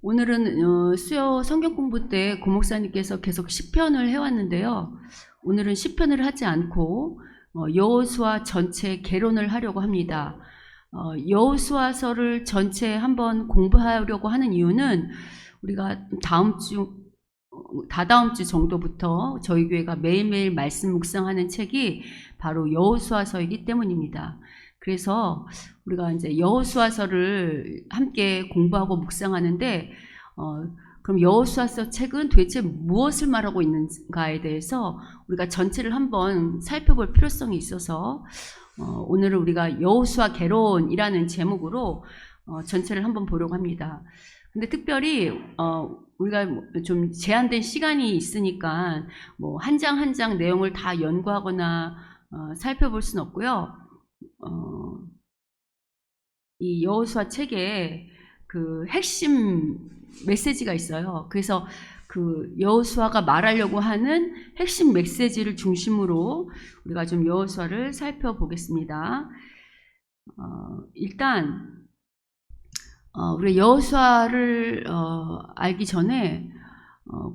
오늘은 수요 성경 공부 때 고 목사님께서 계속 시편을 해왔는데요. 오늘은 시편을 하지 않고 여호수아 전체 개론을 하려고 합니다. 여호수아서를 전체 한번 공부하려고 하는 이유는 우리가 다다음 주 정도부터 저희 교회가 매일매일 말씀 묵상하는 책이 바로 여호수아서이기 때문입니다. 그래서 우리가 이제 여호수아서를 함께 공부하고 묵상하는데 그럼 여호수아서 책은 도대체 무엇을 말하고 있는가에 대해서 우리가 전체를 한번 살펴볼 필요성이 있어서 오늘은 우리가 여호수아 개론이라는 제목으로 전체를 한번 보려고 합니다. 근데 특별히 우리가 좀 제한된 시간이 있으니까 뭐 한 장 한 장 내용을 다 연구하거나 살펴볼 수는 없고요. 이 여호수아 책에 그 핵심 메시지가 있어요. 그래서 그 여호수아가 말하려고 하는 핵심 메시지를 중심으로 우리가 좀 여호수아를 살펴보겠습니다. 일단 우리 여호수아를 알기 전에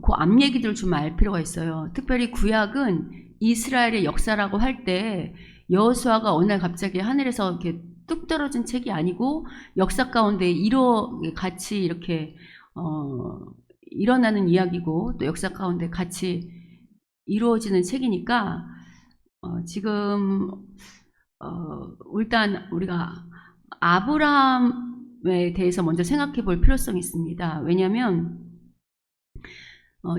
그 앞 얘기들을 좀 알 필요가 있어요. 특별히 구약은 이스라엘의 역사라고 할 때 여호수아가 어느 날 갑자기 하늘에서 이렇게 뚝 떨어진 책이 아니고 역사 가운데 같이 이렇게 일어나는 이야기고 또 역사 가운데 같이 이루어지는 책이니까 지금 일단 우리가 아브라함에 대해서 먼저 생각해 볼 필요성이 있습니다. 왜냐하면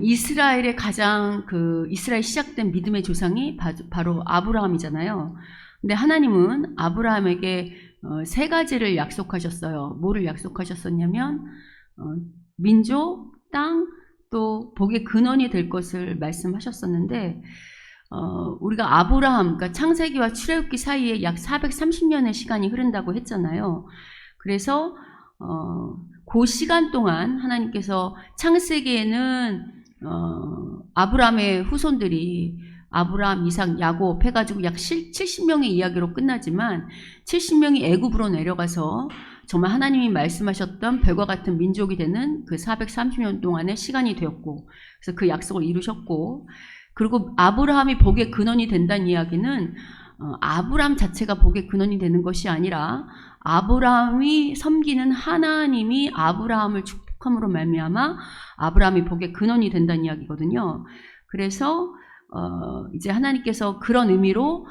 이스라엘의 가장 이스라엘 시작된 믿음의 조상이 바로 아브라함이잖아요. 근데 하나님은 아브라함에게 세 가지를 약속하셨어요. 뭐를 약속하셨었냐면 민족, 땅, 또 복의 근원이 될 것을 말씀하셨었는데 우리가 아브라함, 그러니까 창세기와 출애굽기 사이에 약 430년의 시간이 흐른다고 했잖아요. 그래서 그 시간 동안 하나님께서 창세기에는 아브라함의 후손들이 아브라함, 이삭, 야곱 해가지고 약 70명의 이야기로 끝나지만 70명이 애굽으로 내려가서 정말 하나님이 말씀하셨던 별과 같은 민족이 되는 그 430년 동안의 시간이 되었고, 그래서 그 약속을 이루셨고, 그리고 아브라함이 복의 근원이 된다는 이야기는 아브라함 자체가 복의 근원이 되는 것이 아니라 아브라함이 섬기는 하나님이 아브라함을 축복함으로 말미암아 아브라함이 복의 근원이 된다는 이야기거든요. 그래서 이제 하나님께서 그런 의미로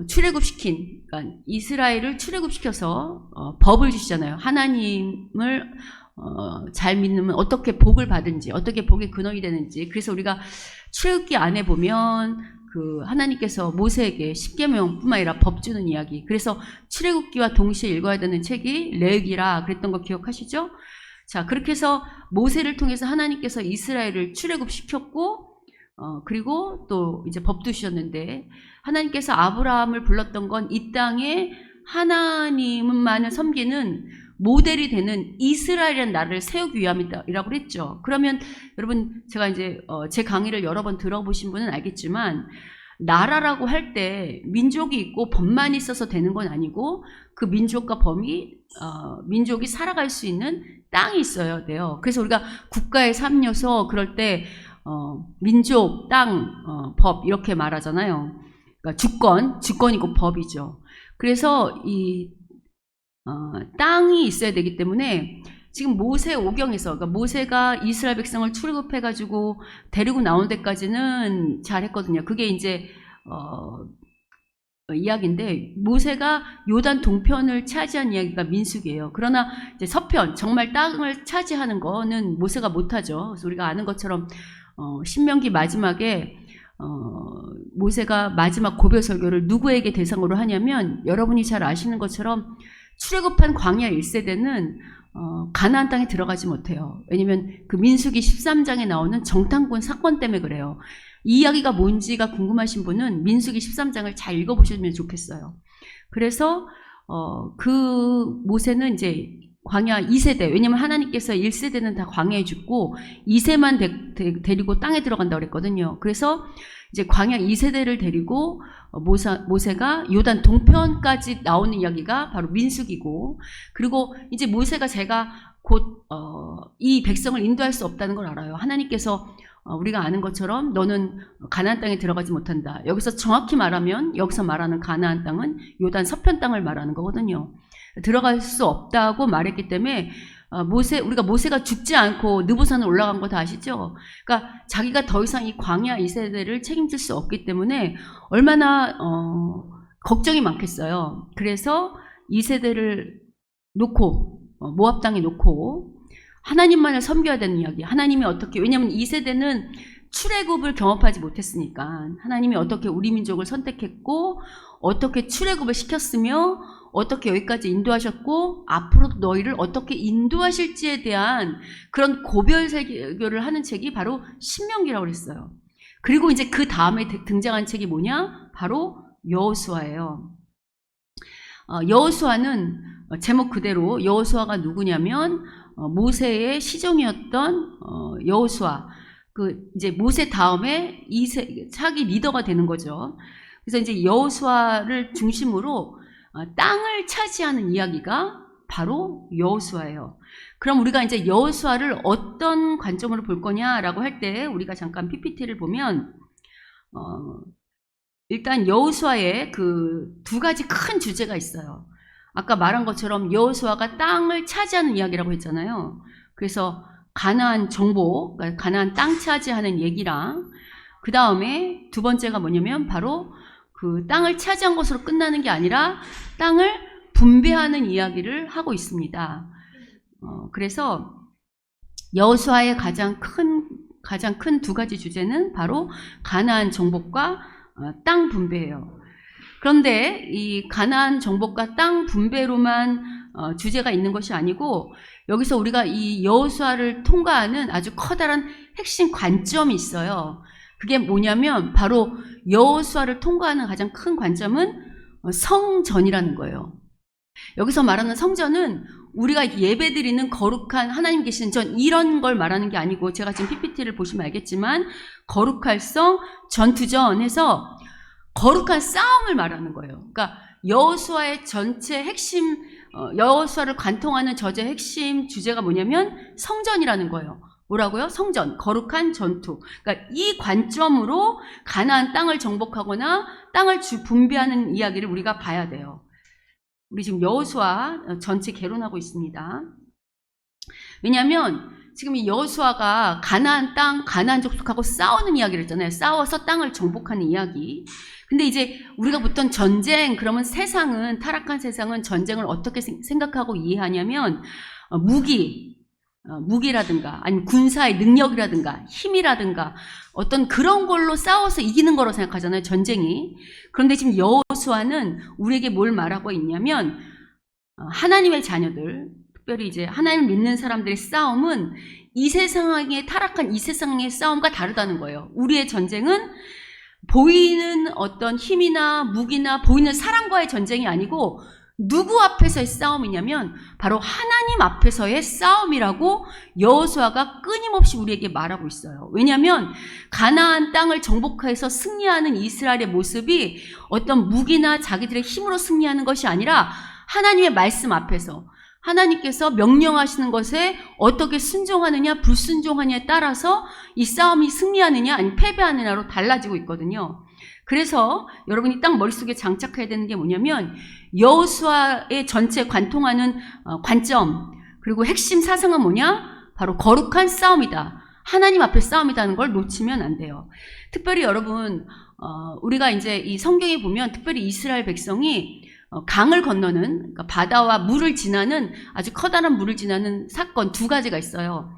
출애굽시킨, 그러니까 이스라엘을 출애굽시켜서 법을 주시잖아요. 하나님을 잘 믿으면 어떻게 복을 받은지, 어떻게 복의 근원이 되는지. 그래서 우리가 출애굽기 안에 보면 하나님께서 모세에게 십계명뿐만 아니라 법 주는 이야기. 그래서 출애굽기와 동시에 읽어야 되는 책이 레위기라 그랬던 거 기억하시죠? 자, 그렇게 해서 모세를 통해서 하나님께서 이스라엘을 출애굽시켰고 그리고 또 이제 법도 주셨는데 하나님께서 아브라함을 불렀던 건 이 땅에 하나님만을 섬기는 모델이 되는 이스라엘이라는 나라를 세우기 위함이라고 그랬죠. 그러면 여러분 제가 이제 제 강의를 여러 번 들어보신 분은 알겠지만 나라라고 할 때 민족이 있고 법만 있어서 되는 건 아니고 그 민족과 민족이 살아갈 수 있는 땅이 있어야 돼요. 그래서 우리가 국가의 3요소 그럴 때 민족, 땅, 법 이렇게 말하잖아요. 그러니까 주권이고 법이죠. 그래서 이 땅이 있어야 되기 때문에 지금 모세 오경에서 그러니까 모세가 이스라엘 백성을 출애굽해가지고 데리고 나온 데까지는 잘했거든요. 그게 이제 이야기인데 모세가 요단 동편을 차지한 이야기가 민수기예요. 그러나 이제 서편 정말 땅을 차지하는 거는 모세가 못하죠. 그래서 우리가 아는 것처럼 신명기 마지막에 모세가 마지막 고별 설교를 누구에게 대상으로 하냐면 여러분이 잘 아시는 것처럼 출애굽한 광야 1세대는 가나안 땅에 들어가지 못해요. 왜냐면 그 민수기 13장에 나오는 정탐꾼 사건 때문에 그래요. 이 이야기가 뭔지가 궁금하신 분은 민수기 13장을 잘 읽어보시면 좋겠어요. 그래서 그 모세는 이제 광야 2세대, 왜냐면 하나님께서 1세대는 다 광야에 죽고 2세만 데리고 땅에 들어간다고 그랬거든요. 그래서 이제 광야 2세대를 데리고 모세가 요단 동편까지 나오는 이야기가 바로 민수기고, 그리고 이제 모세가 제가 곧 이 백성을 인도할 수 없다는 걸 알아요. 하나님께서 우리가 아는 것처럼 너는 가나안 땅에 들어가지 못한다. 여기서 정확히 말하면 여기서 말하는 가나안 땅은 요단 서편 땅을 말하는 거거든요. 들어갈 수 없다고 말했기 때문에 우리가 모세가 죽지 않고 느보산을 올라간 거 다 아시죠? 그러니까 자기가 더 이상 이 광야 2세대를 책임질 수 없기 때문에 얼마나 걱정이 많겠어요. 그래서 2세대를 놓고 모압 땅에 놓고 하나님만을 섬겨야 되는 이야기. 하나님이 어떻게, 왜냐하면 2세대는 출애굽을 경험하지 못했으니까 하나님이 어떻게 우리 민족을 선택했고 어떻게 출애굽을 시켰으며 어떻게 여기까지 인도하셨고 앞으로도 너희를 어떻게 인도하실지에 대한 그런 고별설교를 하는 책이 바로 신명기라고 그랬어요. 그리고 이제 그 다음에 등장한 책이 뭐냐? 바로 여호수아예요. 여호수아는 제목 그대로 여호수아가 누구냐면 모세의 시종이었던 여호수아. 이제 모세 다음에 차기 리더가 되는 거죠. 그래서 이제 여호수아를 중심으로 땅을 차지하는 이야기가 바로 여호수아예요. 그럼 우리가 이제 여호수아를 어떤 관점으로 볼 거냐라고 할 때 우리가 잠깐 PPT를 보면 일단 여호수아의 그 두 가지 큰 주제가 있어요. 아까 말한 것처럼 여호수아가 땅을 차지하는 이야기라고 했잖아요. 그래서 가나안 정복, 그러니까 가나안 땅 차지하는 얘기랑 그 다음에 두 번째가 뭐냐면 바로 그 땅을 차지한 것으로 끝나는 게 아니라 땅을 분배하는 이야기를 하고 있습니다. 그래서 여호수아의 가장 큰 두 가지 주제는 바로 가나안 정복과 땅 분배예요. 그런데 이 가나안 정복과 땅 분배로만 주제가 있는 것이 아니고 여기서 우리가 이 여호수아를 통과하는 아주 커다란 핵심 관점이 있어요. 그게 뭐냐면 바로 여호수아를 통과하는 가장 큰 관점은 성전이라는 거예요. 여기서 말하는 성전은 우리가 예배드리는 거룩한 하나님 계시는 전 이런 걸 말하는 게 아니고 제가 지금 PPT를 보시면 알겠지만 거룩할 성, 전투전 해서 거룩한 싸움을 말하는 거예요. 그러니까 여호수아의 전체 핵심 여호수아를 관통하는 저의 핵심 주제가 뭐냐면 성전이라는 거예요. 뭐라고요? 성전, 거룩한 전투. 그러니까 이 관점으로 가나안 땅을 정복하거나 땅을 분배하는 이야기를 우리가 봐야 돼요. 우리 지금 여호수아 전체 개론하고 있습니다. 왜냐하면 지금 이 여호수아가 가나안 땅, 가나안 족속하고 싸우는 이야기를 했잖아요. 싸워서 땅을 정복하는 이야기. 근데 이제 우리가 보통 전쟁, 그러면 세상은, 타락한 세상은 전쟁을 어떻게 생각하고 이해하냐면 무기라든가 아니면 군사의 능력이라든가 힘이라든가 어떤 그런 걸로 싸워서 이기는 거로 생각하잖아요, 전쟁이. 그런데 지금 여호수아는 우리에게 뭘 말하고 있냐면 하나님의 자녀들, 특별히 이제 하나님을 믿는 사람들의 싸움은 이 세상에 타락한 이 세상의 싸움과 다르다는 거예요. 우리의 전쟁은 보이는 어떤 힘이나 무기나 보이는 사람과의 전쟁이 아니고 누구 앞에서의 싸움이냐면 바로 하나님 앞에서의 싸움이라고 여호수아가 끊임없이 우리에게 말하고 있어요. 왜냐하면 가나안 땅을 정복해서 승리하는 이스라엘의 모습이 어떤 무기나 자기들의 힘으로 승리하는 것이 아니라 하나님의 말씀 앞에서 하나님께서 명령하시는 것에 어떻게 순종하느냐 불순종하느냐에 따라서 이 싸움이 승리하느냐 아니면 패배하느냐로 달라지고 있거든요. 그래서 여러분이 딱 머릿속에 장착해야 되는 게 뭐냐면 여호수아의 전체 관통하는 관점 그리고 핵심 사상은 뭐냐? 바로 거룩한 싸움이다. 하나님 앞에 싸움이라는 걸 놓치면 안 돼요. 특별히 여러분 우리가 이제 이 성경에 보면 특별히 이스라엘 백성이 강을 건너는 그러니까 바다와 물을 지나는 아주 커다란 물을 지나는 사건 두 가지가 있어요.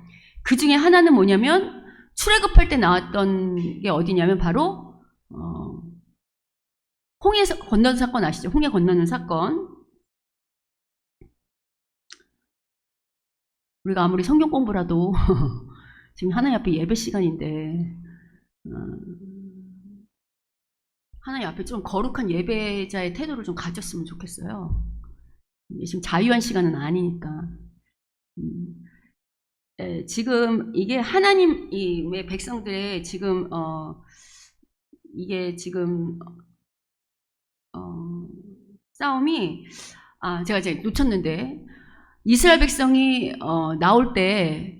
그 중에 하나는 뭐냐면 출애굽할 때 나왔던 게 어디냐면 바로 홍해 건너는 사건 아시죠? 홍해 건너는 사건. 우리가 아무리 성경 공부라도 지금 하나님 앞에 예배 시간인데 하나님 앞에 좀 거룩한 예배자의 태도를 좀 가졌으면 좋겠어요. 지금 자유한 시간은 아니니까. 지금 이게 하나님의 백성들의 지금 이게 지금 싸움이 제가 이제 놓쳤는데 이스라엘 백성이 나올 때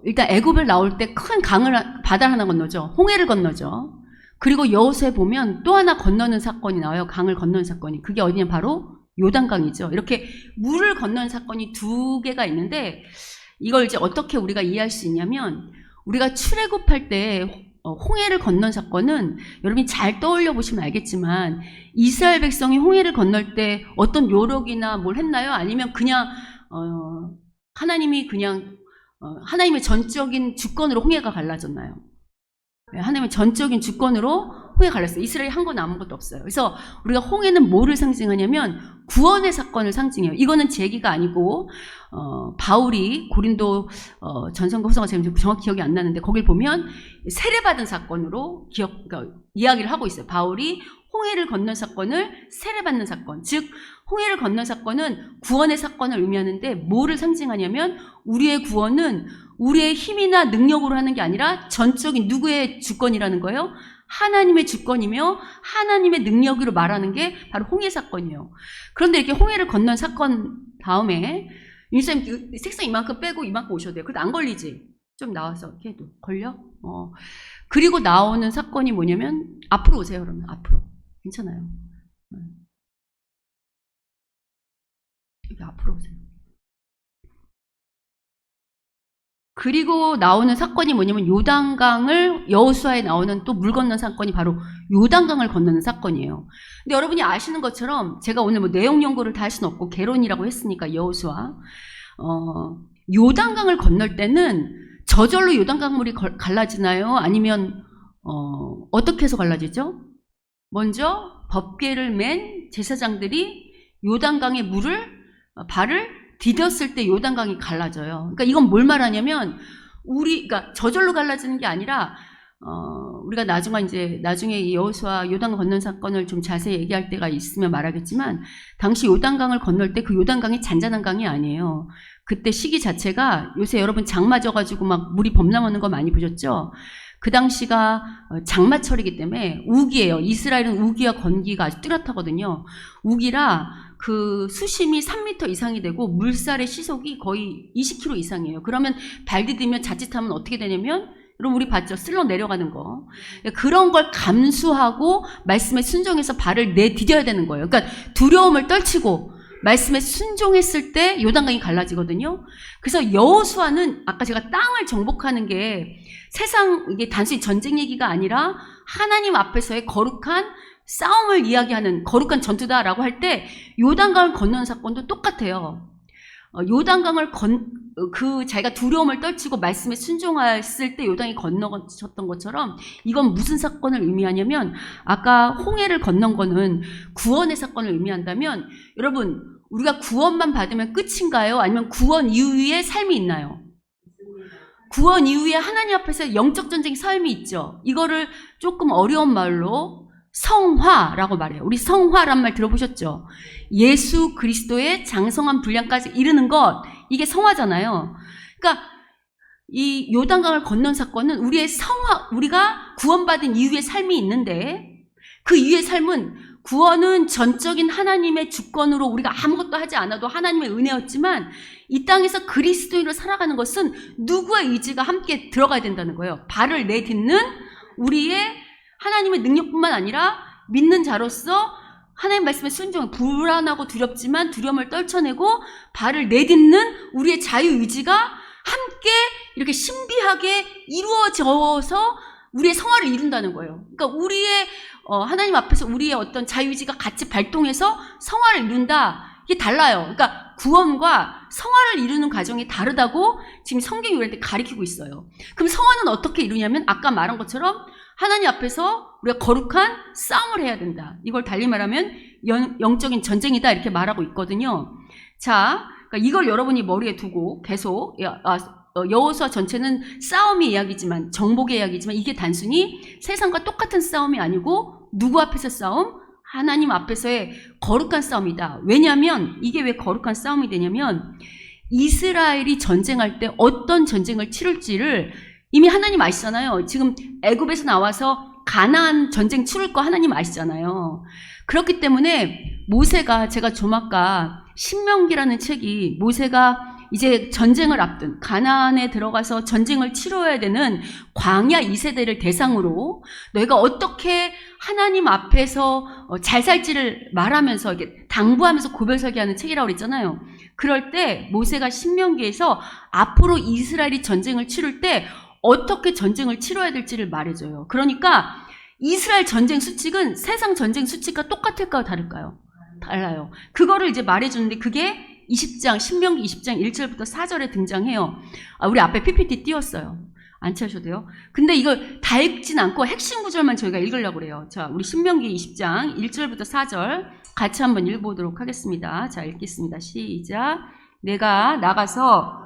일단 애굽을 나올 때 큰 바다를 하나 건너죠. 홍해를 건너죠. 그리고 여호수아에 보면 또 하나 건너는 사건이 나와요. 강을 건너는 사건이. 그게 어디냐, 바로 요단강이죠. 이렇게 물을 건너는 사건이 두 개가 있는데, 이걸 이제 어떻게 우리가 이해할 수 있냐면, 우리가 출애굽할 때 홍해를 건넌 사건은 여러분이 잘 떠올려 보시면 알겠지만, 이스라엘 백성이 홍해를 건널 때 어떤 요력이나 뭘 했나요? 아니면 그냥 하나님이 그냥 하나님의 전적인 주권으로 홍해가 갈라졌나요? 하나님의 전적인 주권으로 홍해가 갈랐어요. 이스라엘이 한 건 아무것도 없어요. 그래서 우리가 홍해는 뭐를 상징하냐면 구원의 사건을 상징해요. 이거는 제 얘기가 아니고 바울이 고린도 전서인가 후서가 제가 정확히 기억이 안 나는데, 거길 보면 세례받은 사건으로 그러니까 이야기를 하고 있어요. 바울이 홍해를 건넌 사건을 세례받는 사건, 즉 홍해를 건넌 사건은 구원의 사건을 의미하는데, 뭐를 상징하냐면 우리의 구원은 우리의 힘이나 능력으로 하는 게 아니라 전적인 누구의 주권이라는 거예요? 하나님의 주권이며 하나님의 능력으로 말하는 게 바로 홍해 사건이에요. 그런데 이렇게 홍해를 건넌 사건 다음에 인사님 색상 이만큼 빼고 이만큼 오셔도 돼요. 그래도 안 걸리지? 좀 나와서 이렇게 해도 걸려? 그리고 나오는 사건이 뭐냐면, 앞으로 오세요. 그러면 앞으로. 괜찮아요. 여기 앞으로 오세요. 그리고 나오는 사건이 뭐냐면 요단강을, 여호수아에 나오는 또 물 건넌 사건이 바로 요단강을 건너는 사건이에요. 근데 여러분이 아시는 것처럼 제가 오늘 뭐 내용 연구를 다 할 수는 없고 개론이라고 했으니까 여호수아, 요단강을 건널 때는 저절로 요단강물이 갈라지나요? 아니면 어떻게 해서 갈라지죠? 먼저 법궤를 맨 제사장들이 요단강의 발을 디뎠을 때 요단강이 갈라져요. 그러니까 이건 뭘 말하냐면, 그러니까 저절로 갈라지는 게 아니라, 우리가 나중에 이 여호수아 요단 건넌 사건을 좀 자세히 얘기할 때가 있으면 말하겠지만, 당시 요단강을 건널 때 그 요단강이 잔잔한 강이 아니에요. 그때 시기 자체가, 요새 여러분 장마 져가지고 막 물이 범람하는 거 많이 보셨죠? 그 당시가 장마철이기 때문에 우기예요. 이스라엘은 우기와 건기가 아주 뚜렷하거든요. 우기라 그 수심이 3m 이상이 되고 물살의 시속이 거의 20km 이상이에요. 그러면 발 디디면 자칫하면 어떻게 되냐면, 여러분 우리 봤죠? 쓸러 내려가는 거. 그런 걸 감수하고 말씀에 순종해서 발을 내디뎌야 되는 거예요. 그러니까 두려움을 떨치고 말씀에 순종했을 때 요단강이 갈라지거든요. 그래서 여호수아는 아까 제가 땅을 정복하는 게 이게 단순히 전쟁 얘기가 아니라 하나님 앞에서의 거룩한 싸움을 이야기하는 거룩한 전투다라고 할 때 요단강을 건너는 사건도 똑같아요. 요단강을 자기가 두려움을 떨치고 말씀에 순종했을 때 요단이 건너셨던 것처럼, 이건 무슨 사건을 의미하냐면, 아까 홍해를 건넌 거는 구원의 사건을 의미한다면, 여러분 우리가 구원만 받으면 끝인가요? 아니면 구원 이후에 삶이 있나요? 구원 이후에 하나님 앞에서 영적 전쟁 삶이 있죠. 이거를 조금 어려운 말로 성화라고 말해요. 우리 성화란 말 들어보셨죠? 예수 그리스도의 장성한 분량까지 이르는 것, 이게 성화잖아요. 그러니까 이 요단강을 건넌 사건은 우리가 구원받은 이후의 삶이 있는데, 그 이후의 삶은, 구원은 전적인 하나님의 주권으로 우리가 아무것도 하지 않아도 하나님의 은혜였지만, 이 땅에서 그리스도인으로 살아가는 것은 누구의 의지가 함께 들어가야 된다는 거예요. 발을 내딛는 우리의 하나님의 능력뿐만 아니라 믿는 자로서 하나님 말씀에 순종, 불안하고 두렵지만 두려움을 떨쳐내고 발을 내딛는 우리의 자유의지가 함께 이렇게 신비하게 이루어져서 우리의 성화를 이룬다는 거예요. 그러니까 우리의 하나님 앞에서 우리의 어떤 자유의지가 같이 발동해서 성화를 이룬다. 이게 달라요. 그러니까 구원과 성화를 이루는 과정이 다르다고 지금 성경이 우리한테 가르치고 있어요. 그럼 성화는 어떻게 이루냐면, 아까 말한 것처럼 하나님 앞에서 우리가 거룩한 싸움을 해야 된다. 이걸 달리 말하면 영적인 전쟁이다, 이렇게 말하고 있거든요. 자, 그러니까 이걸 여러분이 머리에 두고 계속 여호수아 전체는 싸움의 이야기지만, 정복의 이야기지만, 이게 단순히 세상과 똑같은 싸움이 아니고 누구 앞에서 싸움? 하나님 앞에서의 거룩한 싸움이다. 왜냐하면 이게 왜 거룩한 싸움이 되냐면, 이스라엘이 전쟁할 때 어떤 전쟁을 치룰지를 이미 하나님 아시잖아요. 지금 애굽에서 나와서 가나안 전쟁 치룰 거 하나님 아시잖아요. 그렇기 때문에 모세가, 제가 좀 아까 신명기라는 책이 모세가 이제 전쟁을 앞둔 가나안에 들어가서 전쟁을 치러야 되는 광야 2세대를 대상으로 너희가 어떻게 하나님 앞에서 잘 살지를 말하면서 이렇게 당부하면서 고별 설계하는 책이라고 그랬잖아요. 그럴 때 모세가 신명기에서 앞으로 이스라엘이 전쟁을 치를 때 어떻게 전쟁을 치러야 될지를 말해줘요. 그러니까 이스라엘 전쟁 수칙은 세상 전쟁 수칙과 똑같을까요? 다를까요? 달라요. 그거를 이제 말해주는데 그게 20장, 신명기 20장 1절부터 4절에 등장해요. 우리 앞에 PPT 띄웠어요. 안 채우셔도 돼요. 근데 이걸 다 읽진 않고 핵심 구절만 저희가 읽으려고 그래요. 자, 우리 신명기 20장 1절부터 4절 같이 한번 읽어보도록 하겠습니다. 자, 읽겠습니다. 시작. 내가 나가서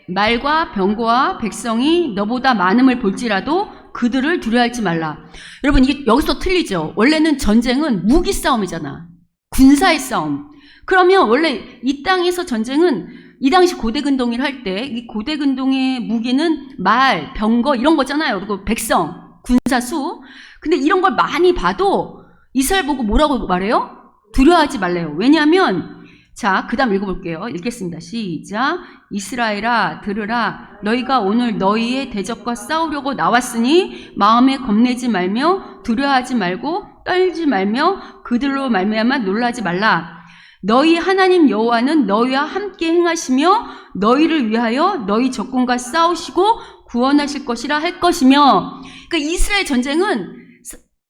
말과 병거와 백성이 너보다 많음을 볼지라도 그들을 두려워하지 말라. 여러분, 이게 여기서 틀리죠. 원래는 전쟁은 무기 싸움이잖아. 군사의 싸움. 그러면 원래 이 땅에서 전쟁은 이 당시 고대근동을 할 때 이 고대근동의 무기는 말, 병거 이런 거잖아요. 그리고 백성, 군사수. 근데 이런 걸 많이 봐도 이스라엘 보고 뭐라고 말해요? 두려워하지 말래요. 왜냐하면 자, 그 다음 읽어볼게요. 읽겠습니다. 시작. 이스라엘아 들으라. 너희가 오늘 너희의 대적과 싸우려고 나왔으니 마음에 겁내지 말며 두려워하지 말고 떨지 말며 그들로 말미암아 놀라지 말라. 너희 하나님 여호와는 너희와 함께 행하시며 너희를 위하여 너희 적군과 싸우시고 구원하실 것이라 할 것이며. 그러니까 이스라엘 전쟁은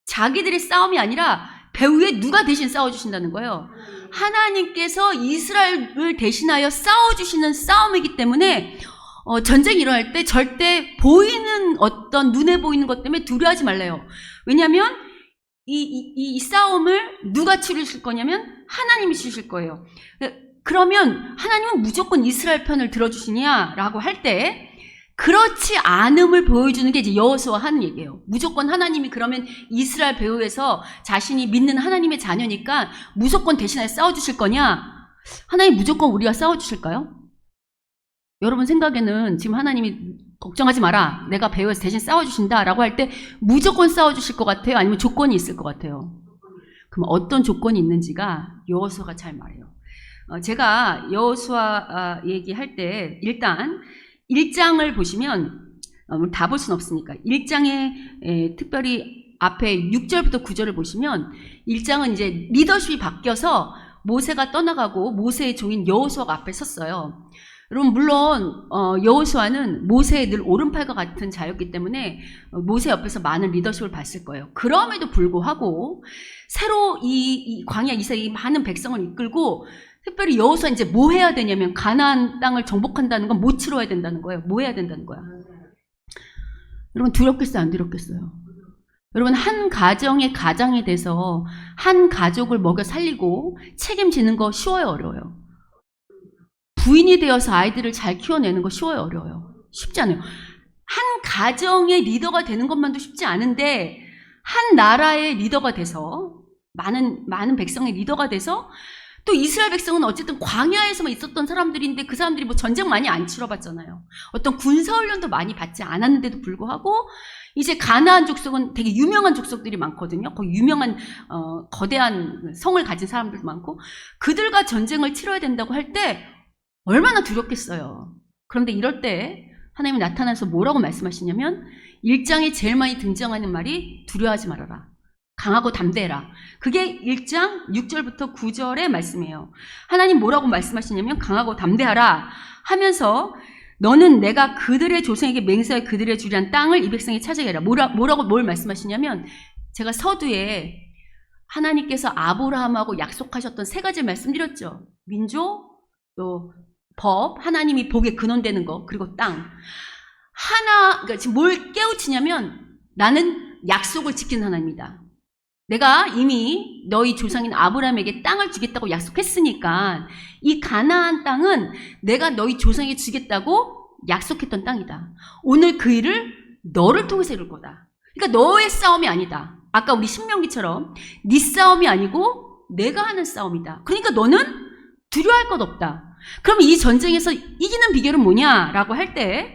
자기들의 싸움이 아니라 배후에 누가 대신 싸워주신다는 거예요. 하나님께서 이스라엘을 대신하여 싸워주시는 싸움이기 때문에 전쟁이 일어날 때 절대 보이는 어떤 눈에 보이는 것 때문에 두려워하지 말래요. 왜냐하면 이 싸움을 누가 치르실 거냐면 하나님이 치르실 거예요. 그러면 하나님은 무조건 이스라엘 편을 들어주시냐라고 할 때 그렇지 않음을 보여주는 게 이제 여호수아가 하는 얘기예요. 무조건 하나님이 그러면 이스라엘 배후에서 자신이 믿는 하나님의 자녀니까 무조건 대신하여 싸워주실 거냐? 하나님 무조건 우리가 싸워주실까요? 여러분 생각에는 지금 하나님이 걱정하지 마라. 내가 배후에서 대신 싸워주신다라고 할 때 무조건 싸워주실 것 같아요? 아니면 조건이 있을 것 같아요? 그럼 어떤 조건이 있는지가 여호수아가 잘 말해요. 제가 여호수아 얘기할 때 일단 1장을 보시면 다 볼 수는 없으니까 1장에 특별히 앞에 6절부터 9절을 보시면 1장은 이제 리더십이 바뀌어서 모세가 떠나가고 모세의 종인 여호수아가 앞에 섰어요. 여러분 물론 여호수아는 모세의 늘 오른팔과 같은 자였기 때문에 모세 옆에서 많은 리더십을 봤을 거예요. 그럼에도 불구하고 새로 이 광야 이스라엘 많은 백성을 이끌고 특별히 여호수아 이제 뭐 해야 되냐면 가나안 땅을 정복한다는 건 못 치러야 된다는 거예요. 뭐 해야 된다는 거야. 여러분 두렵겠어요? 안 두렵겠어요? 여러분 한 가정의 가장이 돼서 한 가족을 먹여 살리고 책임지는 거 쉬워요? 어려워요? 부인이 되어서 아이들을 잘 키워내는 거 쉬워요? 어려워요? 쉽지 않아요. 한 가정의 리더가 되는 것만도 쉽지 않은데 한 나라의 리더가 돼서 많은 백성의 리더가 돼서 또 이스라엘 백성은 어쨌든 광야에서만 있었던 사람들인데 그 사람들이 뭐 전쟁 많이 안 치러봤잖아요. 어떤 군사훈련도 많이 받지 않았는데도 불구하고 이제 가나안 족속은 되게 유명한 족속들이 많거든요. 거기 유명한 거대한 성을 가진 사람들도 많고 그들과 전쟁을 치러야 된다고 할 때 얼마나 두렵겠어요. 그런데 이럴 때 하나님이 나타나서 뭐라고 말씀하시냐면 1장에 제일 많이 등장하는 말이 두려워하지 말아라. 강하고 담대해라. 그게 1장 6절부터 9절의 말씀이에요. 하나님 뭐라고 말씀하시냐면 강하고 담대하라 하면서 너는 내가 그들의 조상에게 맹세하여 그들의 주리한 땅을 이 백성이 차지하게 해라. 뭘 말씀하시냐면 제가 서두에 하나님께서 아브라함하고 약속하셨던 세 가지 말씀드렸죠. 민족, 또 법, 하나님이 복의 근원되는 거, 그리고 땅. 그러니까 지금 뭘 깨우치냐면 나는 약속을 지키는 하나님이다. 내가 이미 너희 조상인 아브라함에게 땅을 주겠다고 약속했으니까 이 가나안 땅은 내가 너희 조상에게 주겠다고 약속했던 땅이다. 오늘 그 일을 너를 통해서 이룰 거다. 그러니까 너의 싸움이 아니다. 아까 우리 신명기처럼 네 싸움이 아니고 내가 하는 싸움이다. 그러니까 너는 두려워할 것 없다. 그럼 이 전쟁에서 이기는 비결은 뭐냐라고 할 때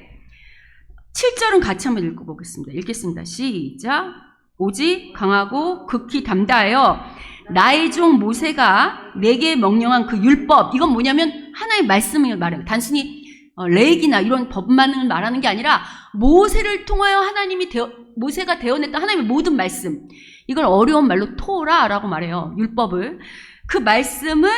7절은 같이 한번 읽어보겠습니다. 읽겠습니다. 시작. 오직 강하고 극히 담대하여 나의 종 모세가 내게 명령한 그 율법, 이건 뭐냐면 하나의 말씀을 말해요. 단순히 레위기나 이런 법만을 말하는 게 아니라 모세를 통하여 모세가 대언했던 하나님의 모든 말씀, 이걸 어려운 말로 토라라고 말해요. 율법을. 그 말씀을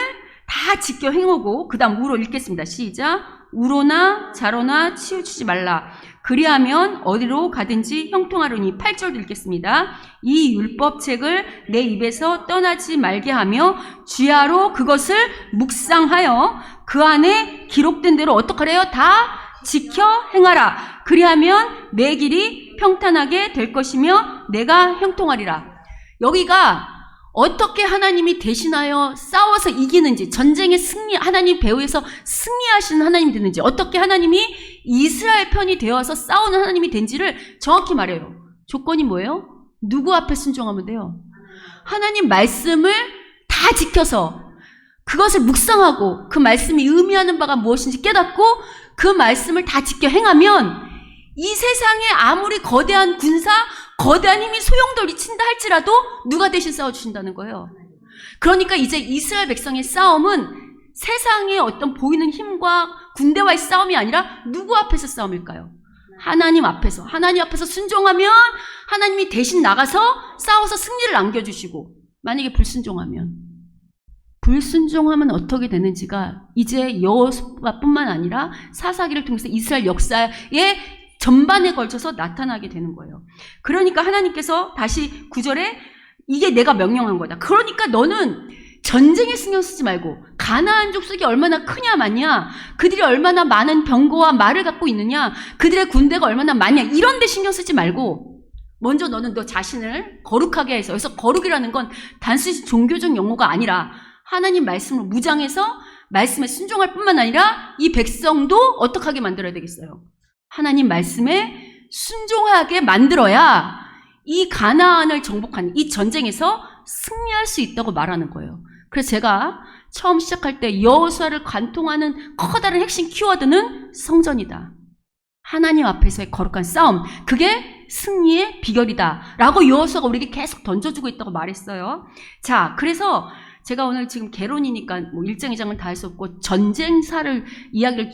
다 지켜 행하고, 그 다음 우로 읽겠습니다. 시작. 우로나 자로나 치우치지 말라. 그리하면 어디로 가든지 형통하리니. 8절도 읽겠습니다. 이 율법책을 내 입에서 떠나지 말게 하며 주야로 그것을 묵상하여 그 안에 기록된 대로 어떡하래요? 다 지켜 행하라. 그리하면 내 길이 평탄하게 될 것이며 내가 형통하리라. 여기가 어떻게 하나님이 대신하여 싸워서 이기는지, 전쟁의 하나님 배후에서 승리하시는 하나님이 되는지, 어떻게 하나님이 이스라엘 편이 되어서 싸우는 하나님이 된지를 정확히 말해요. 조건이 뭐예요? 누구 앞에 순종하면 돼요? 하나님 말씀을 다 지켜서 그것을 묵상하고 그 말씀이 의미하는 바가 무엇인지 깨닫고 그 말씀을 다 지켜 행하면 이 세상에 아무리 거대한 군사, 거대한 힘이 소용돌이 친다 할지라도 누가 대신 싸워주신다는 거예요. 그러니까 이제 이스라엘 백성의 싸움은 세상의 어떤 보이는 힘과 군대와의 싸움이 아니라 누구 앞에서 싸움일까요? 하나님 앞에서. 하나님 앞에서 순종하면 하나님이 대신 나가서 싸워서 승리를 안겨주시고, 만약에 불순종하면 어떻게 되는지가 이제 여호수아뿐만 아니라 사사기를 통해서 이스라엘 역사에 전반에 걸쳐서 나타나게 되는 거예요. 그러니까 하나님께서 다시 9절에 이게 내가 명령한 거다. 그러니까 너는 전쟁에 신경 쓰지 말고 가나안 족속이 얼마나 크냐 많냐, 그들이 얼마나 많은 병거와 말을 갖고 있느냐, 그들의 군대가 얼마나 많냐, 이런 데 신경 쓰지 말고 먼저 너는 너 자신을 거룩하게 해서, 그래서 거룩이라는 건 단순히 종교적 용어가 아니라 하나님 말씀을 무장해서 말씀에 순종할 뿐만 아니라 이 백성도 어떻게 하게 만들어야 되겠어요? 하나님 말씀에 순종하게 만들어야 이 가나안을 정복하는 이 전쟁에서 승리할 수 있다고 말하는 거예요. 그래서 제가 처음 시작할 때 여호수아를 관통하는 커다란 핵심 키워드는 성전이다. 하나님 앞에서의 거룩한 싸움, 그게 승리의 비결이다 라고 여호수아가 우리에게 계속 던져주고 있다고 말했어요. 자, 그래서 제가 오늘 지금 개론이니까 뭐 1장 2장은 다 할 수 없고 전쟁사를 이야기를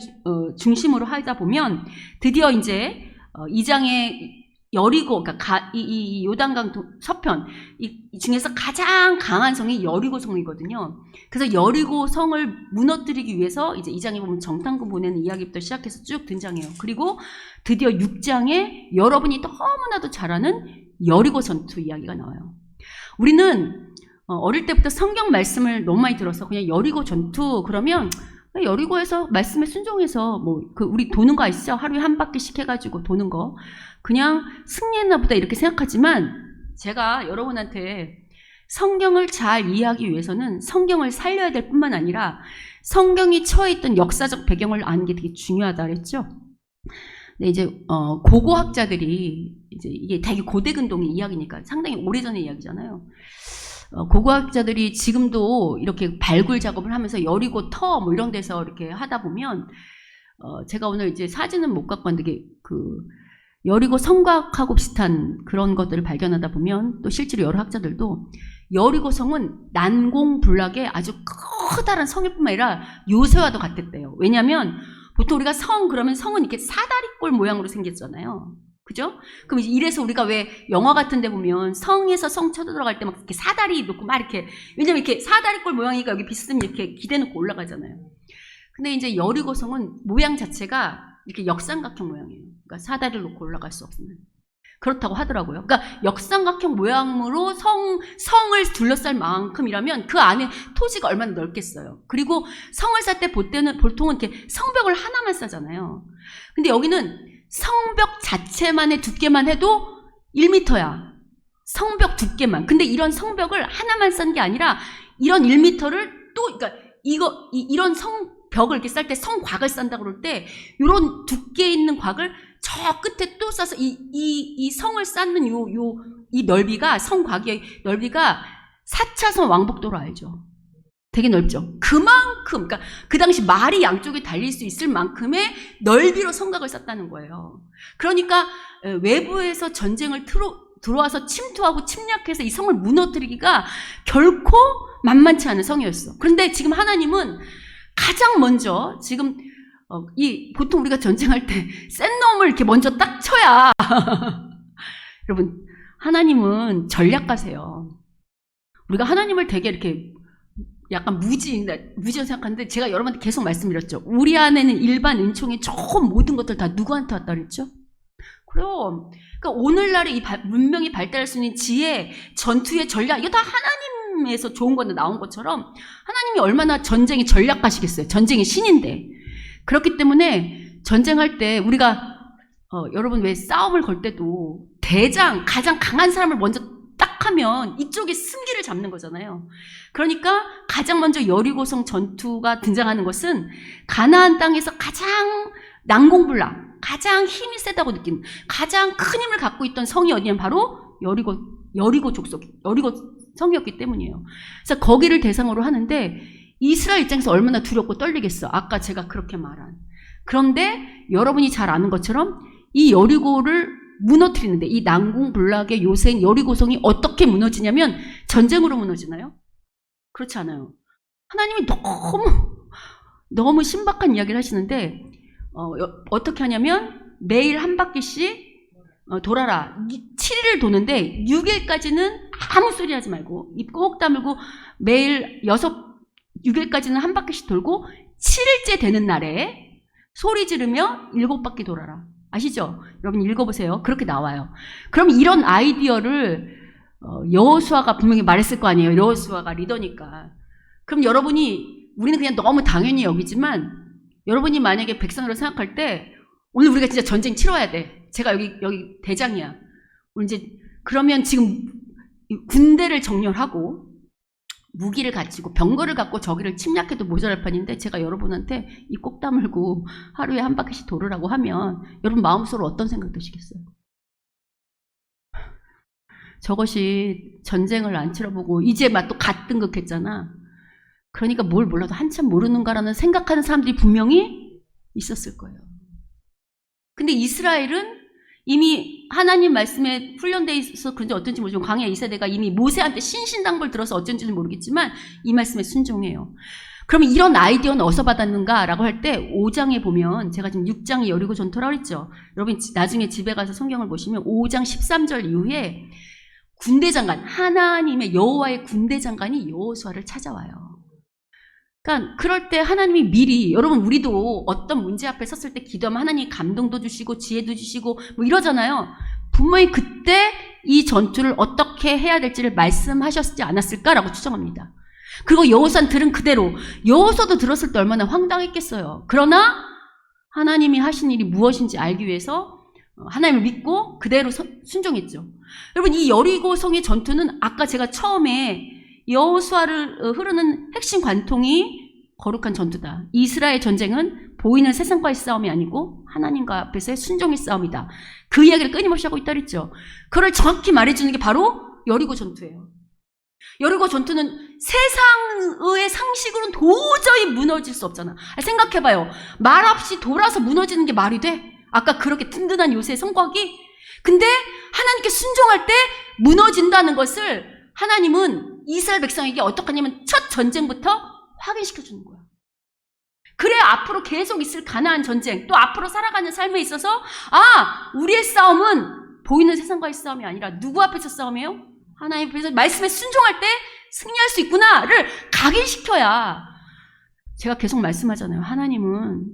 중심으로 하다 보면 드디어 이제 2장의 여리고, 그러니까 이 요단강 서편 이 중에서 가장 강한 성이 여리고 성이거든요. 그래서 여리고 성을 무너뜨리기 위해서 이제 2장에 보면 정탐꾼 보내는 이야기부터 시작해서 쭉 등장해요. 그리고 드디어 6장에 여러분이 너무나도 잘 아는 여리고 전투 이야기가 나와요. 우리는 어릴 때부터 성경 말씀을 너무 많이 들어서 그냥 여리고 전투 그러면 여리고에서 말씀에 순종해서 우리 도는 거 아시죠? 하루에 한 바퀴씩 해가지고 도는 거 그냥 승리했나 보다 이렇게 생각하지만, 제가 여러분한테 성경을 잘 이해하기 위해서는 성경을 살려야 될 뿐만 아니라 성경이 처해있던 역사적 배경을 아는 게 되게 중요하다 그랬죠. 근데 이제 고고학자들이 이제 이게 되게 고대근동의 이야기니까 상당히 오래전의 이야기잖아요. 고고학자들이 지금도 이렇게 발굴 작업을 하면서 여리고 터 뭐 이런 데서 이렇게 하다 보면 제가 오늘 이제 사진은 못 갖고 왔는데 여리고 성곽하고 비슷한 그런 것들을 발견하다 보면 또 실제로 여러 학자들도 여리고 성은 난공불락의 아주 커다란 성일 뿐만 아니라 요새와도 같았대요. 왜냐하면 보통 우리가 그러면 성은 이렇게 사다리꼴 모양으로 생겼잖아요. 그죠? 그럼 이래서 우리가 왜 영화 같은 데 보면 성에서 성 쳐들어갈 때 막 이렇게 사다리 놓고 막 이렇게, 왜냐면 이렇게 사다리꼴 모양이니까 여기 비스듬히 이렇게 기대놓고 올라가잖아요. 근데 이제 여리고 성은 모양 자체가 이렇게 역삼각형 모양이에요. 그러니까 사다리를 놓고 올라갈 수 없는. 그렇다고 하더라고요. 그러니까 역삼각형 모양으로 성을 둘러쌀 만큼이라면 그 안에 토지가 얼마나 넓겠어요. 그리고 성을 쌀 때 보통은 이렇게 성벽을 하나만 싸잖아요. 근데 여기는 성벽 자체만의 두께만 해도 1m야. 성벽 두께만. 근데 이런 성벽을 하나만 싼 게 아니라 이런 1m를 또, 그러니까 이런 성벽을 이렇게 쌀 때 성곽을 싼다 그럴 때 이런 두께 있는 곽을 저 끝에 또 싸서 이 성을 쌓는 이 넓이가, 성곽의 넓이가 4차선 왕복도로 알죠? 되게 넓죠? 그만큼, 그러니까 그 당시 말이 양쪽에 달릴 수 있을 만큼의 넓이로 성곽을 쌓았다는 거예요. 그러니까 외부에서 전쟁을 들어와서 침투하고 침략해서 이 성을 무너뜨리기가 결코 만만치 않은 성이었어. 그런데 지금 하나님은 가장 먼저 지금 보통 우리가 전쟁할 때 센 놈을 이렇게 먼저 딱 쳐야 여러분, 하나님은 전략가세요. 우리가 하나님을 되게 이렇게 약간 무지로 생각하는데 제가 여러분한테 계속 말씀드렸죠. 우리 안에는 일반 은총의 좋은 모든 것들 다 누구한테 왔다 그랬죠? 그래요. 그러니까 오늘날의 이 문명이 발달할 수 있는 지혜, 전투의 전략, 이거 다 하나님에서 좋은 건데 나온 것처럼 하나님이 얼마나 전쟁의 전략가시겠어요. 전쟁의 신인데. 그렇기 때문에 전쟁할 때 우리가 여러분 왜 싸움을 걸 때도 대장, 가장 강한 사람을 먼저 딱 하면 이쪽에 승기를 잡는 거잖아요. 그러니까 가장 먼저 여리고성 전투가 등장하는 것은 가나안 땅에서 가장 난공불락, 가장 힘이 세다고 느낀 가장 큰 힘을 갖고 있던 성이 어디냐면 바로 여리고 성이었기 때문이에요. 그래서 거기를 대상으로 하는데 이스라엘 입장에서 얼마나 두렵고 떨리겠어. 아까 제가 그렇게 말한. 그런데 여러분이 잘 아는 것처럼 이 여리고를 무너뜨리는데 이 난공불락의 요새인 여리고성이 어떻게 무너지냐면 전쟁으로 무너지나요? 그렇지 않아요. 하나님이 너무 신박한 이야기를 하시는데 어떻게 하냐면 매일 한 바퀴씩 돌아라. 7일을 도는데 6일까지는 아무 소리 하지 말고 입 꼭 다물고 매일 6일까지는 한 바퀴씩 돌고 7일째 되는 날에 소리 지르며 7바퀴 돌아라. 아시죠? 여러분 읽어보세요. 그렇게 나와요. 그럼 이런 아이디어를 여호수아가 분명히 말했을 거 아니에요. 여호수아가 리더니까. 그럼 우리는 그냥 너무 당연히 여기지만 여러분이 만약에 백성으로 생각할 때 오늘 우리가 진짜 전쟁 치러야 돼. 제가 여기 대장이야. 오늘 이제 그러면 지금 군대를 정렬하고 무기를 갖추고 병거를 갖고 저기를 침략해도 모자랄 판인데 제가 여러분한테 입 꼭 다물고 하루에 한 바퀴씩 돌으라고 하면 여러분 마음속으로 어떤 생각 드시겠어요? 저것이 전쟁을 안 치러보고 이제 막 또 갓등극했잖아. 그러니까 뭘 몰라도 한참 모르는가라는 생각하는 사람들이 분명히 있었을 거예요. 근데 이스라엘은 이미 하나님 말씀에 훈련되어 있어서 그런지 어쩐지 모르지만 광야 2세대가 이미 모세한테 신신당부를 들어서 어쩐지는 모르겠지만 이 말씀에 순종해요. 그러면 이런 아이디어는 어디서 받았는가라고 할 때 5장에 보면 제가 지금 6장이 여리고 전투라고 했죠. 여러분 나중에 집에 가서 성경을 보시면 5장 13절 이후에 군대장관, 하나님의 여호와의 군대장관이 여호수아를 찾아와요. 그러니까 그럴 때 하나님이 미리 여러분 우리도 어떤 문제 앞에 섰을 때 기도하면 하나님이 감동도 주시고 지혜도 주시고 뭐 이러잖아요. 분명히 그때 이 전투를 어떻게 해야 될지를 말씀하셨지 않았을까라고 추정합니다. 그리고 여호수아는 들은 그대로 여호수아도 들었을 때 얼마나 황당했겠어요. 그러나 하나님이 하신 일이 무엇인지 알기 위해서 하나님을 믿고 그대로 순종했죠. 여러분 이 여리고성의 전투는 아까 제가 처음에 여호수아를 흐르는 핵심 관통이 거룩한 전투다. 이스라엘 전쟁은 보이는 세상과의 싸움이 아니고 하나님과 앞에서의 순종의 싸움이다. 그 이야기를 끊임없이 하고 있다 그랬죠. 그걸 정확히 말해주는 게 바로 여리고 전투예요. 여리고 전투는 세상의 상식으로는 도저히 무너질 수 없잖아. 생각해봐요. 말없이 돌아서 무너지는 게 말이 돼? 아까 그렇게 든든한 요새의 성곽이? 근데 하나님께 순종할 때 무너진다는 것을 하나님은 이스라엘 백성에게 어떻게 하냐면 첫 전쟁부터 확인시켜주는 거야. 그래 앞으로 계속 있을 가나안 전쟁 또 앞으로 살아가는 삶에 있어서 우리의 싸움은 보이는 세상과의 싸움이 아니라 누구 앞에서 싸움이에요? 하나님 앞에서 말씀에 순종할 때 승리할 수 있구나를 각인시켜야. 제가 계속 말씀하잖아요. 하나님은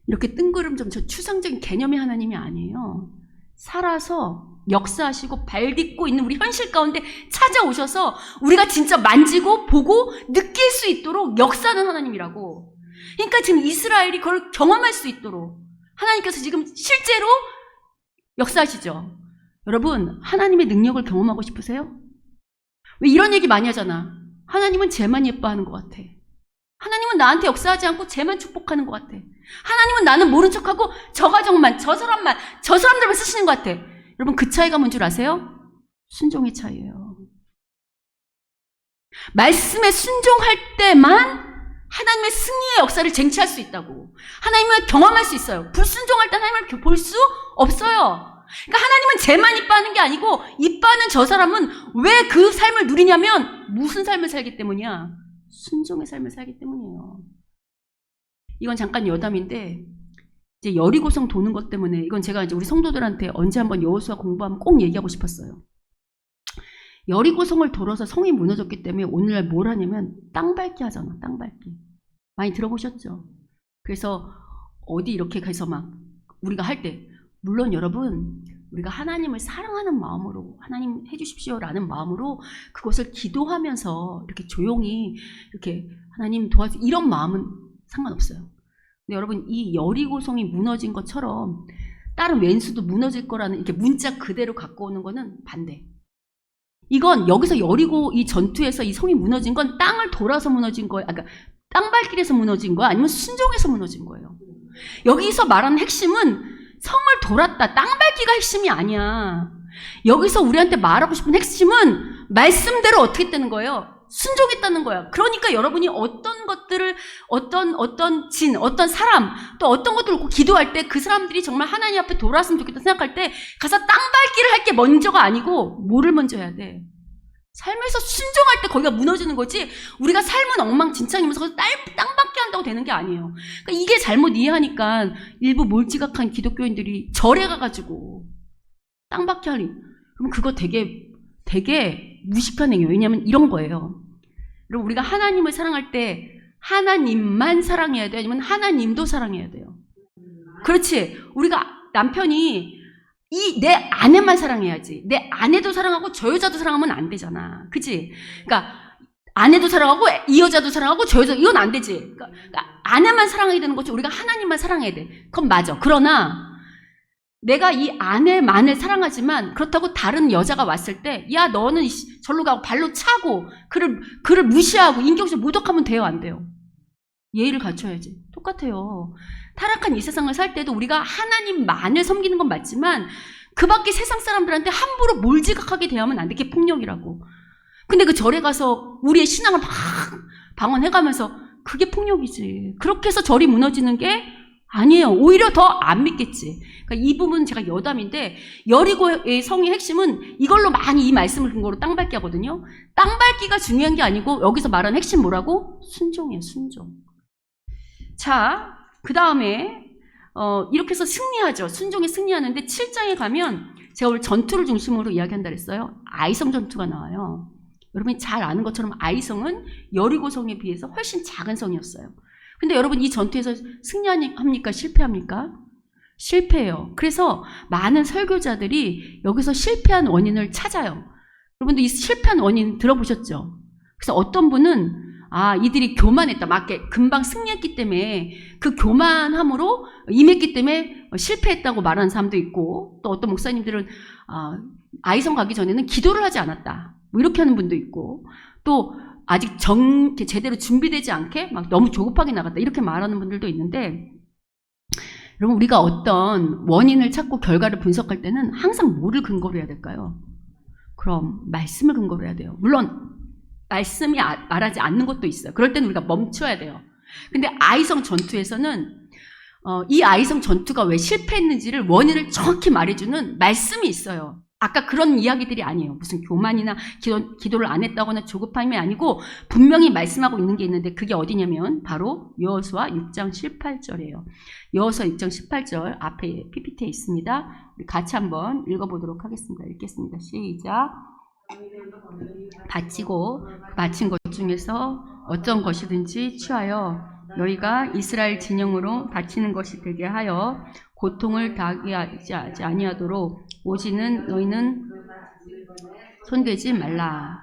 이렇게 뜬구름 저 추상적인 개념의 하나님이 아니에요. 살아서 역사하시고 발딛고 있는 우리 현실 가운데 찾아오셔서 우리가 진짜 만지고 보고 느낄 수 있도록 역사하는 하나님이라고. 그러니까 지금 이스라엘이 그걸 경험할 수 있도록 하나님께서 지금 실제로 역사하시죠. 여러분 하나님의 능력을 경험하고 싶으세요? 왜 이런 얘기 많이 하잖아. 하나님은 쟤만 예뻐하는 것 같아. 하나님은 나한테 역사하지 않고 쟤만 축복하는 것 같아. 하나님은 나는 모른 척하고 저 가정만, 저 사람만, 저 사람들만 쓰시는 것 같아. 여러분 그 차이가 뭔 줄 아세요? 순종의 차이예요. 말씀에 순종할 때만 하나님의 승리의 역사를 쟁취할 수 있다고. 하나님을 경험할 수 있어요. 불순종할 때 하나님을 볼 수 없어요. 그러니까 하나님은 쟤만 이뻐하는 게 아니고 이뻐하는 저 사람은 왜 그 삶을 누리냐면 무슨 삶을 살기 때문이야? 순종의 삶을 살기 때문이에요. 이건 잠깐 여담인데 이제 여리고성 도는 것 때문에 이건 제가 이제 우리 성도들한테 언제 한번 여호수아 공부하면 꼭 얘기하고 싶었어요. 여리고성을 돌아서 성이 무너졌기 때문에 오늘날 뭘 하냐면 땅 밟기 하잖아. 땅 밟기. 많이 들어보셨죠? 그래서 어디 이렇게 가서 막 우리가 할 때 물론 여러분 우리가 하나님을 사랑하는 마음으로 하나님 해주십시오라는 마음으로 그것을 기도하면서 이렇게 조용히 이렇게 하나님 도와주 이런 마음은 상관없어요. 근데 여러분 이 여리고성이 무너진 것처럼 다른 왼수도 무너질 거라는 이렇게 문자 그대로 갖고 오는 거는 반대. 이건 여기서 여리고 이 전투에서 이 성이 무너진 건 땅을 돌아서 무너진 거예요. 그러니까 땅발길에서 무너진 거야? 아니면 순종에서 무너진 거예요? 여기서 말하는 핵심은 성을 돌았다. 땅밟기가 핵심이 아니야. 여기서 우리한테 말하고 싶은 핵심은 말씀대로 어떻게 되는 거예요? 순종했다는 거야. 그러니까 여러분이 어떤 것들을 어떤 사람 또 어떤 것들을 놓고 기도할 때 그 사람들이 정말 하나님 앞에 돌아왔으면 좋겠다 생각할 때 가서 땅밟기를 할 게 먼저가 아니고 뭐를 먼저 해야 돼? 삶에서 순종할 때 거기가 무너지는 거지 우리가 삶은 엉망진창이면서 땅밖에 한다고 되는 게 아니에요. 그러니까 이게 잘못 이해하니까 일부 몰지각한 기독교인들이 절에 가가지고 땅밖에 하니 그럼 그거 되게 무식한 행위예요. 왜냐하면 이런 거예요. 여러분 우리가 하나님을 사랑할 때 하나님만 사랑해야 돼요? 아니면 하나님도 사랑해야 돼요? 그렇지. 우리가 남편이 내 아내만 사랑해야지. 내 아내도 사랑하고 저 여자도 사랑하면 안 되잖아. 그치? 그러니까 아내도 사랑하고 이 여자도 사랑하고 저 여자 이건 안 되지. 그러니까 아내만 사랑해야 되는 거지 우리가 하나님만 사랑해야 돼. 그건 맞아. 그러나 내가 이 아내만을 사랑하지만 그렇다고 다른 여자가 왔을 때 야 너는 절로 가고 발로 차고 그를 무시하고 인격식 모독하면 돼요? 안 돼요? 예의를 갖춰야지. 똑같아요. 타락한 이 세상을 살 때도 우리가 하나님만을 섬기는 건 맞지만 그 밖에 세상 사람들한테 함부로 몰지각하게 대하면 안 돼. 그게 폭력이라고. 근데 그 절에 가서 우리의 신앙을 막 방언해가면서 그게 폭력이지. 그렇게 해서 절이 무너지는 게 아니에요. 오히려 더 안 믿겠지. 그러니까 이 부분은 제가 여담인데 여리고의 성의 핵심은 이걸로 많이 이 말씀을 근거로 땅밟기 하거든요. 땅밟기가 중요한 게 아니고 여기서 말하는 핵심 뭐라고? 순종이에요. 순종. 자, 그 다음에 이렇게 해서 승리하죠. 순종에 승리하는데 7장에 가면 제가 오늘 전투를 중심으로 이야기한다 그랬어요. 아이성 전투가 나와요. 여러분이 잘 아는 것처럼 아이성은 여리고성에 비해서 훨씬 작은 성이었어요. 근데 여러분 이 전투에서 승리합니까? 실패합니까? 실패해요. 그래서 많은 설교자들이 여기서 실패한 원인을 찾아요. 여러분들 이 실패한 원인 들어보셨죠? 그래서 어떤 분은 이들이 교만했다. 맞게 금방 승리했기 때문에 그 교만함으로 임했기 때문에 실패했다고 말하는 사람도 있고 또 어떤 목사님들은 아이성 가기 전에는 기도를 하지 않았다. 뭐 이렇게 하는 분도 있고 또 아직 제대로 준비되지 않게 막 너무 조급하게 나갔다. 이렇게 말하는 분들도 있는데 여러분 우리가 어떤 원인을 찾고 결과를 분석할 때는 항상 뭐를 근거로 해야 될까요? 그럼 말씀을 근거로 해야 돼요. 물론 말씀이 말하지 않는 것도 있어요. 그럴 때는 우리가 멈춰야 돼요. 근데 아이성 전투에서는 이 아이성 전투가 왜 실패했는지를 원인을 정확히 말해주는 말씀이 있어요. 아까 그런 이야기들이 아니에요. 무슨 교만이나 기도를 안 했다거나 조급함이 아니고 분명히 말씀하고 있는 게 있는데 그게 어디냐면 바로 여호수아 6장 18절이에요. 여호수아 6장 18절 앞에 PPT에 있습니다. 우리 같이 한번 읽어보도록 하겠습니다. 읽겠습니다. 시작. 바친 것 중에서 어떤 것이든지 취하여 너희가 이스라엘 진영으로 바치는 것이 되게 하여 고통을 당하게 하지 아니하도록 오지는 너희는 손대지 말라.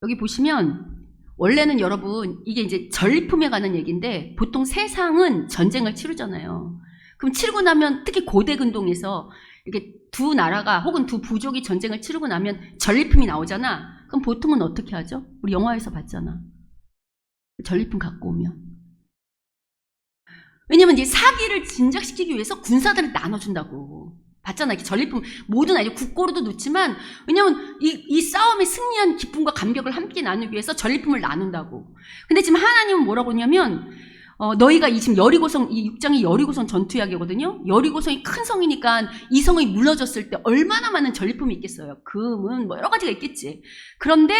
여기 보시면 원래는 여러분 이게 이제 전리품에 관한 얘기인데 보통 세상은 전쟁을 치르잖아요. 그럼 치르고 나면 특히 고대 근동에서 이렇게 두 나라가 혹은 두 부족이 전쟁을 치르고 나면 전리품이 나오잖아. 그럼 보통은 어떻게 하죠? 우리 영화에서 봤잖아. 전리품 갖고 오면. 왜냐면 이제 사기를 진작시키기 위해서 군사들을 나눠준다고. 봤잖아. 이렇게 전리품 모든 아주 국고로도 놓지만 왜냐면 이 싸움에 승리한 기쁨과 감격을 함께 나누기 위해서 전리품을 나눈다고. 근데 지금 하나님은 뭐라고 하냐면 너희가 지금 여리고성, 이 6장이 여리고성 전투 이야기거든요. 여리고성이 큰 성이니까 이 성이 무너졌을 때 얼마나 많은 전리품이 있겠어요. 금은 뭐 여러 가지가 있겠지. 그런데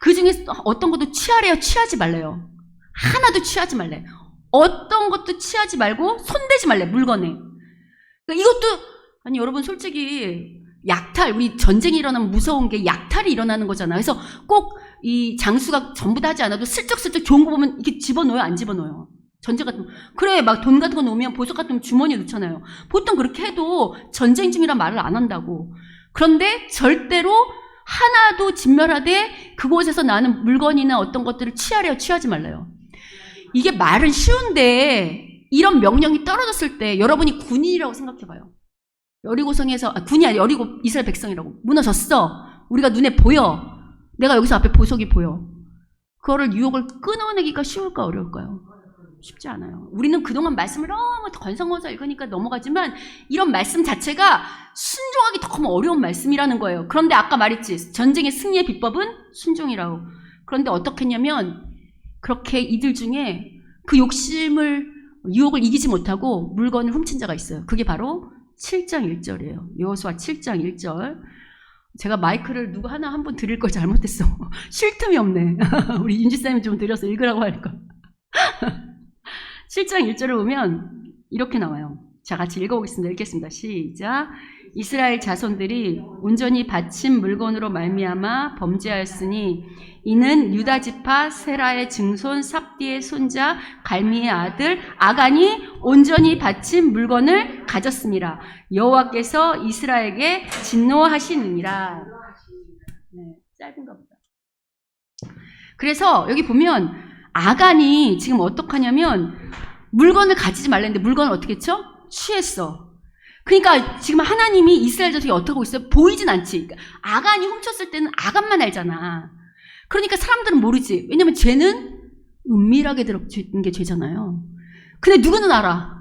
그 중에 어떤 것도 취하래요? 취하지 말래요. 하나도 취하지 말래. 어떤 것도 취하지 말고 손대지 말래, 물건에. 그러니까 이것도, 아니, 여러분, 솔직히, 약탈, 우리 전쟁이 일어나면 무서운 게 약탈이 일어나는 거잖아. 그래서 꼭 이 장수가 전부 다 하지 않아도 슬쩍슬쩍 좋은 거 보면 이렇게 집어넣어요? 안 집어넣어요? 전쟁 같은 거. 그래, 막 돈 같은 거 놓으면 보석 같은 거 주머니에 넣잖아요. 보통 그렇게 해도 전쟁 중이란 말을 안 한다고. 그런데 절대로 하나도 진멸하되 그곳에서 나는 물건이나 어떤 것들을 취하래요? 취하지 말래요. 이게 말은 쉬운데 이런 명령이 떨어졌을 때 여러분이 군인이라고 생각해봐요. 여리고성에서, 군이 아니라 여리고 이스라엘 백성이라고. 무너졌어. 우리가 눈에 보여. 내가 여기서 앞에 보석이 보여. 그거를 유혹을 끊어내기가 쉬울까 어려울까요? 쉽지 않아요. 우리는 그동안 말씀을 너무 건성건성 읽으니까 넘어가지만 이런 말씀 자체가 순종하기 너무 어려운 말씀이라는 거예요. 그런데 아까 말했지. 전쟁의 승리의 비법은 순종이라고. 그런데 어떻게 했냐면 그렇게 이들 중에 그 욕심을, 유혹을 이기지 못하고 물건을 훔친 자가 있어요. 그게 바로 7장 1절이에요. 여호수아 7장 1절. 제가 마이크를 누구 하나 한 번 드릴 걸 잘못했어. 쉴 틈이 없네. 우리 윤지쌤이 좀 드려서 읽으라고 하니까. 7장 1절을 보면 이렇게 나와요. 자, 같이 읽어보겠습니다. 읽겠습니다. 시작. 이스라엘 자손들이 온전히 바친 물건으로 말미암아 범죄하였으니 이는 유다 지파 세라의 증손 삽디의 손자 갈미의 아들 아간이 온전히 바친 물건을 가졌습니다. 여호와께서 이스라엘에게 진노하시느니라. 네, 짧은가 보다. 그래서 여기 보면 아간이 지금 어떡하냐면 물건을 가지지 말랬는데 물건을 어떻게 했죠? 취했어. 그러니까 지금 하나님이 이스라엘 자손이 어떻게 하고 있어요? 보이진 않지. 그러니까 아간이 훔쳤을 때는 아간만 알잖아. 그러니까 사람들은 모르지. 왜냐면 죄는 은밀하게 들어있는 게 죄잖아요. 근데 누구는 알아.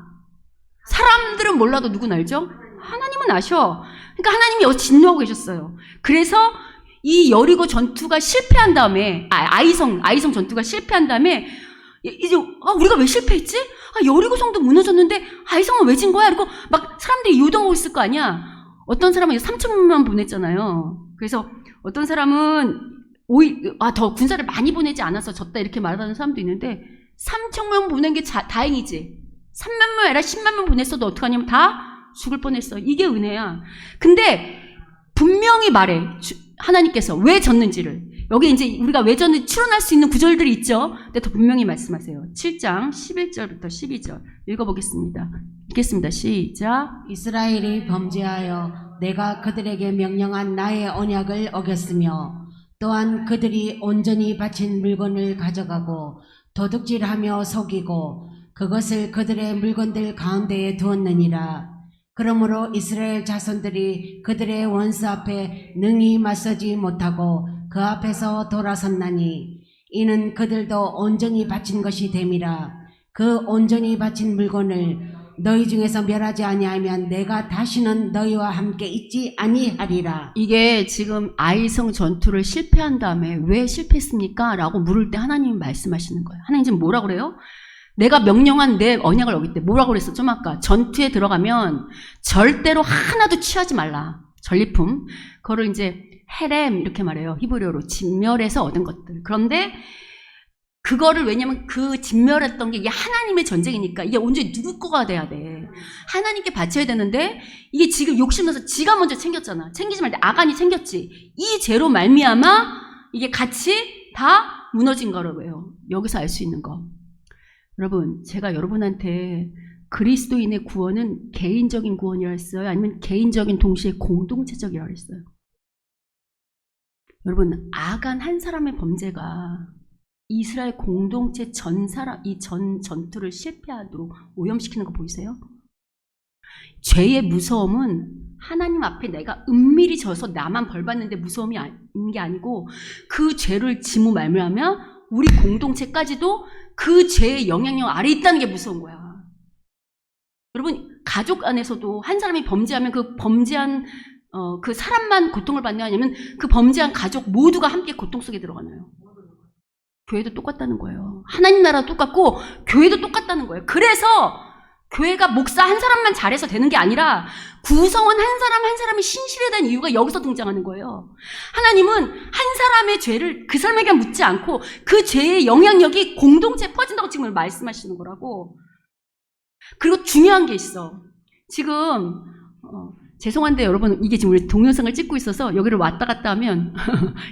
사람들은 몰라도 누구는 알죠? 하나님은 아셔. 그러니까 하나님이 여기 진노하고 계셨어요. 그래서 이 여리고 전투가 실패한 다음에 아이성 전투가 실패한 다음에 이제 우리가 왜 실패했지? 여리고성도 무너졌는데 아이성은 왜 진 거야? 그리고 막 사람들이 요동하고 있을 거 아니야. 어떤 사람은 3천만 보냈잖아요. 그래서 어떤 사람은 더 군사를 많이 보내지 않아서 졌다 이렇게 말하는 사람도 있는데 3천만 보낸 게 다행이지. 3만 명 아니라 10만 명 보냈어도 어떡하냐면 다 죽을 뻔했어. 이게 은혜야. 근데 분명히 말해. 하나님께서 왜 졌는지를. 여기 이제 우리가 왜 졌는지 추론할 수 있는 구절들이 있죠. 근데 더 분명히 말씀하세요. 7장 11절부터 12절 읽어보겠습니다. 읽겠습니다. 시작. 이스라엘이 범죄하여 내가 그들에게 명령한 나의 언약을 어겼으며 또한 그들이 온전히 바친 물건을 가져가고 도둑질하며 속이고 그것을 그들의 물건들 가운데에 두었느니라. 그러므로 이스라엘 자손들이 그들의 원수 앞에 능히 맞서지 못하고 그 앞에서 돌아섰나니 이는 그들도 온전히 바친 것이 됨이라. 그 온전히 바친 물건을 너희 중에서 멸하지 아니하면 내가 다시는 너희와 함께 있지 아니하리라. 이게 지금 아이성 전투를 실패한 다음에 왜 실패했습니까? 라고 물을 때 하나님이 말씀하시는 거예요. 하나님 지금 뭐라고 그래요? 내가 명령한 내 언약을 어길 때 뭐라고 그랬어? 좀 아까 전투에 들어가면 절대로 하나도 취하지 말라. 전리품. 그거를 이제 헤렘 이렇게 말해요. 히브리어로 진멸해서 얻은 것들. 그런데 그거를 왜냐면 그 진멸했던 게 이게 하나님의 전쟁이니까 이게 온전히 누구 거가 돼야 돼. 하나님께 바쳐야 되는데 이게 지금 욕심나서 지가 먼저 챙겼잖아. 챙기지 말때 아간이 챙겼지. 이 죄로 말미암아 이게 같이 다 무너진 거라고요. 여기서 알 수 있는 거. 여러분, 제가 여러분한테 그리스도인의 구원은 개인적인 구원이라 했어요? 아니면 개인적인 동시에 공동체적이라 했어요? 여러분, 아간 한 사람의 범죄가 이스라엘 공동체 전투를 실패하도록 오염시키는 거 보이세요? 죄의 무서움은 하나님 앞에 내가 은밀히 져서 나만 벌받는데 무서움이 있는 게 아니고 그 죄를 지무 말미암아 우리 공동체까지도 그 죄의 영향력 아래 있다는 게 무서운 거야. 여러분, 가족 안에서도 한 사람이 범죄하면 그 범죄한 그 사람만 고통을 받나요? 아니면 그 범죄한 가족 모두가 함께 고통 속에 들어가나요? 교회도 똑같다는 거예요. 하나님 나라도 똑같고 교회도 똑같다는 거예요. 그래서 교회가 목사 한 사람만 잘해서 되는 게 아니라 구성원 한 사람 한 사람이 신실해야 되는 이유가 여기서 등장하는 거예요. 하나님은 한 사람의 죄를 그 사람에게 묻지 않고 그 죄의 영향력이 공동체에 퍼진다고 지금 말씀하시는 거라고. 그리고 중요한 게 있어. 지금 죄송한데 여러분, 이게 지금 우리 동영상을 찍고 있어서 여기를 왔다 갔다 하면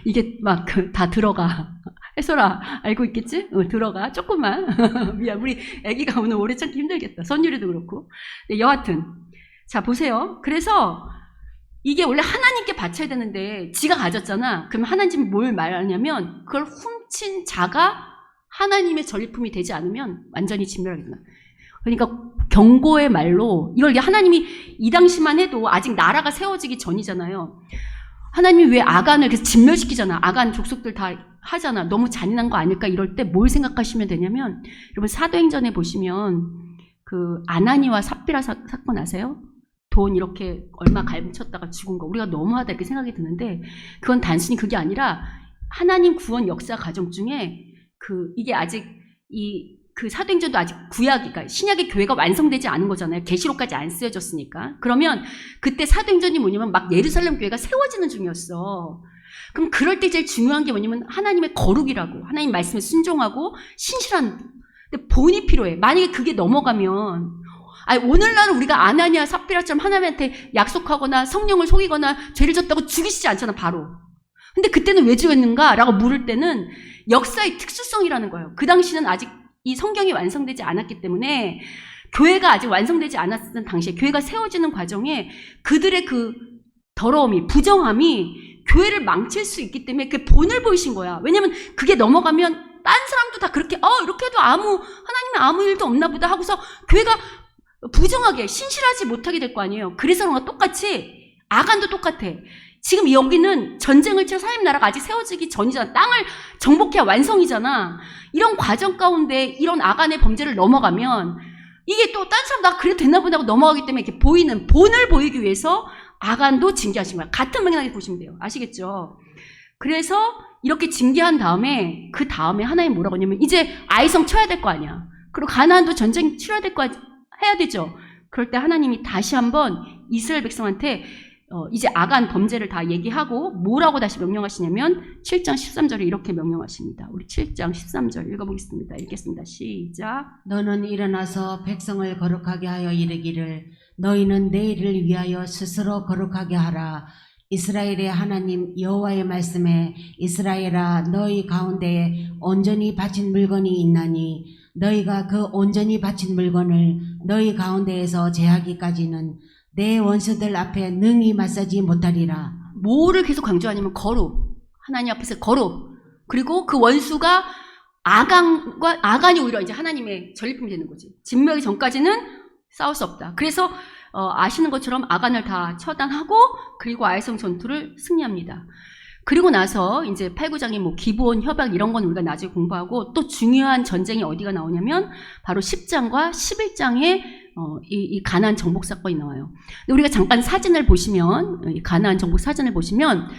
이게 막 다 들어가. 혜솔아 알고 있겠지? 들어가 조금만. 미안, 우리 애기가 오늘 오래 참기 힘들겠다. 선율이도 그렇고. 네, 여하튼 자 보세요. 그래서 이게 원래 하나님께 바쳐야 되는데 지가 가졌잖아. 그럼 하나님이 뭘 말하냐면 그걸 훔친 자가 하나님의 전리품이 되지 않으면 완전히 진멸하게 된다. 그러니까 경고의 말로 이걸 하나님이 이 당시만 해도 아직 나라가 세워지기 전이잖아요. 하나님이 왜 아간을 그래서 진멸시키잖아. 아간 족속들 다 하잖아. 너무 잔인한 거 아닐까 이럴 때 뭘 생각하시면 되냐면, 여러분 사도행전에 보시면 그 아나니와 삽비라 사건 아세요? 돈 이렇게 얼마 감췄다가 죽은 거 우리가 너무하다 이렇게 생각이 드는데, 그건 단순히 그게 아니라 하나님 구원 역사 과정 중에 이게 아직 그 사도행전도 아직 그러니까 신약의 교회가 완성되지 않은 거잖아요. 계시록까지 안 쓰여졌으니까. 그러면 그때 사도행전이 뭐냐면 막 예루살렘 교회가 세워지는 중이었어. 그럼 그럴 때 제일 중요한 게 뭐냐면 하나님의 거룩이라고, 하나님 말씀에 순종하고 신실한. 근데 본이 필요해. 만약에 그게 넘어가면, 오늘날은 우리가 아나니아 삽비라처럼 하나님한테 약속하거나 성령을 속이거나 죄를 졌다고 죽이시지 않잖아 바로. 근데 그때는 왜 죽였는가라고 물을 때는 역사의 특수성이라는 거예요. 그 당시는 아직 이 성경이 완성되지 않았기 때문에, 교회가 아직 완성되지 않았던 당시에 교회가 세워지는 과정에 그들의 그 더러움이, 부정함이 교회를 망칠 수 있기 때문에 그 본을 보이신 거야. 왜냐면 그게 넘어가면 딴 사람도 다 그렇게 이렇게 해도 하나님의 아무 일도 없나 보다 하고서 교회가 부정하게 신실하지 못하게 될 거 아니에요. 그래서 그런 거 똑같이 아간도 똑같아. 지금 여기는 전쟁을 치러 하나님 나라가 아직 세워지기 전이잖아. 땅을 정복해야 완성이잖아. 이런 과정 가운데 이런 아간의 범죄를 넘어가면 이게 또 딴 사람 나 그래도 됐나 보다 하고 넘어가기 때문에 이렇게 보이는 본을 보이기 위해서 아간도 징계하신 거야. 같은 맥락에 보시면 돼요. 아시겠죠? 그래서 이렇게 징계한 다음에 그 다음에 하나님 뭐라고 하냐면 이제 아이성 쳐야 될 거 아니야. 그리고 가나안도 전쟁 치러야 될 거 해야 되죠. 그럴 때 하나님이 다시 한번 이스라엘 백성한테 이제 아간 범죄를 다 얘기하고 뭐라고 다시 명령하시냐면 7장 13절에 이렇게 명령하십니다. 우리 7장 13절 읽어보겠습니다. 읽겠습니다. 시작. 너는 일어나서 백성을 거룩하게 하여 이르기를 너희는 내일을 위하여 스스로 거룩하게 하라. 이스라엘의 하나님 여호와의 말씀에 이스라엘아 너희 가운데에 온전히 바친 물건이 있나니 너희가 그 온전히 바친 물건을 너희 가운데에서 제하기까지는 내 원수들 앞에 능히 맞서지 못하리라. 뭐를 계속 강조하냐면 거룩. 하나님 앞에서 거룩. 그리고 그 원수가 아간이 오히려 이제 하나님의 전리품이 되는 거지. 진멸하기 전까지는 싸울 수 없다. 그래서 아시는 것처럼 아간을 다 처단하고 그리고 아이성 전투를 승리합니다. 그리고 나서 이제 8, 9장에 뭐 기브온 협약 이런 건 우리가 나중에 공부하고, 또 중요한 전쟁이 어디가 나오냐면 바로 10장과 11장에 이 가나안 정복 사건이 나와요. 근데 우리가 잠깐 사진을 보시면, 이 가나안 정복 사진을 보시면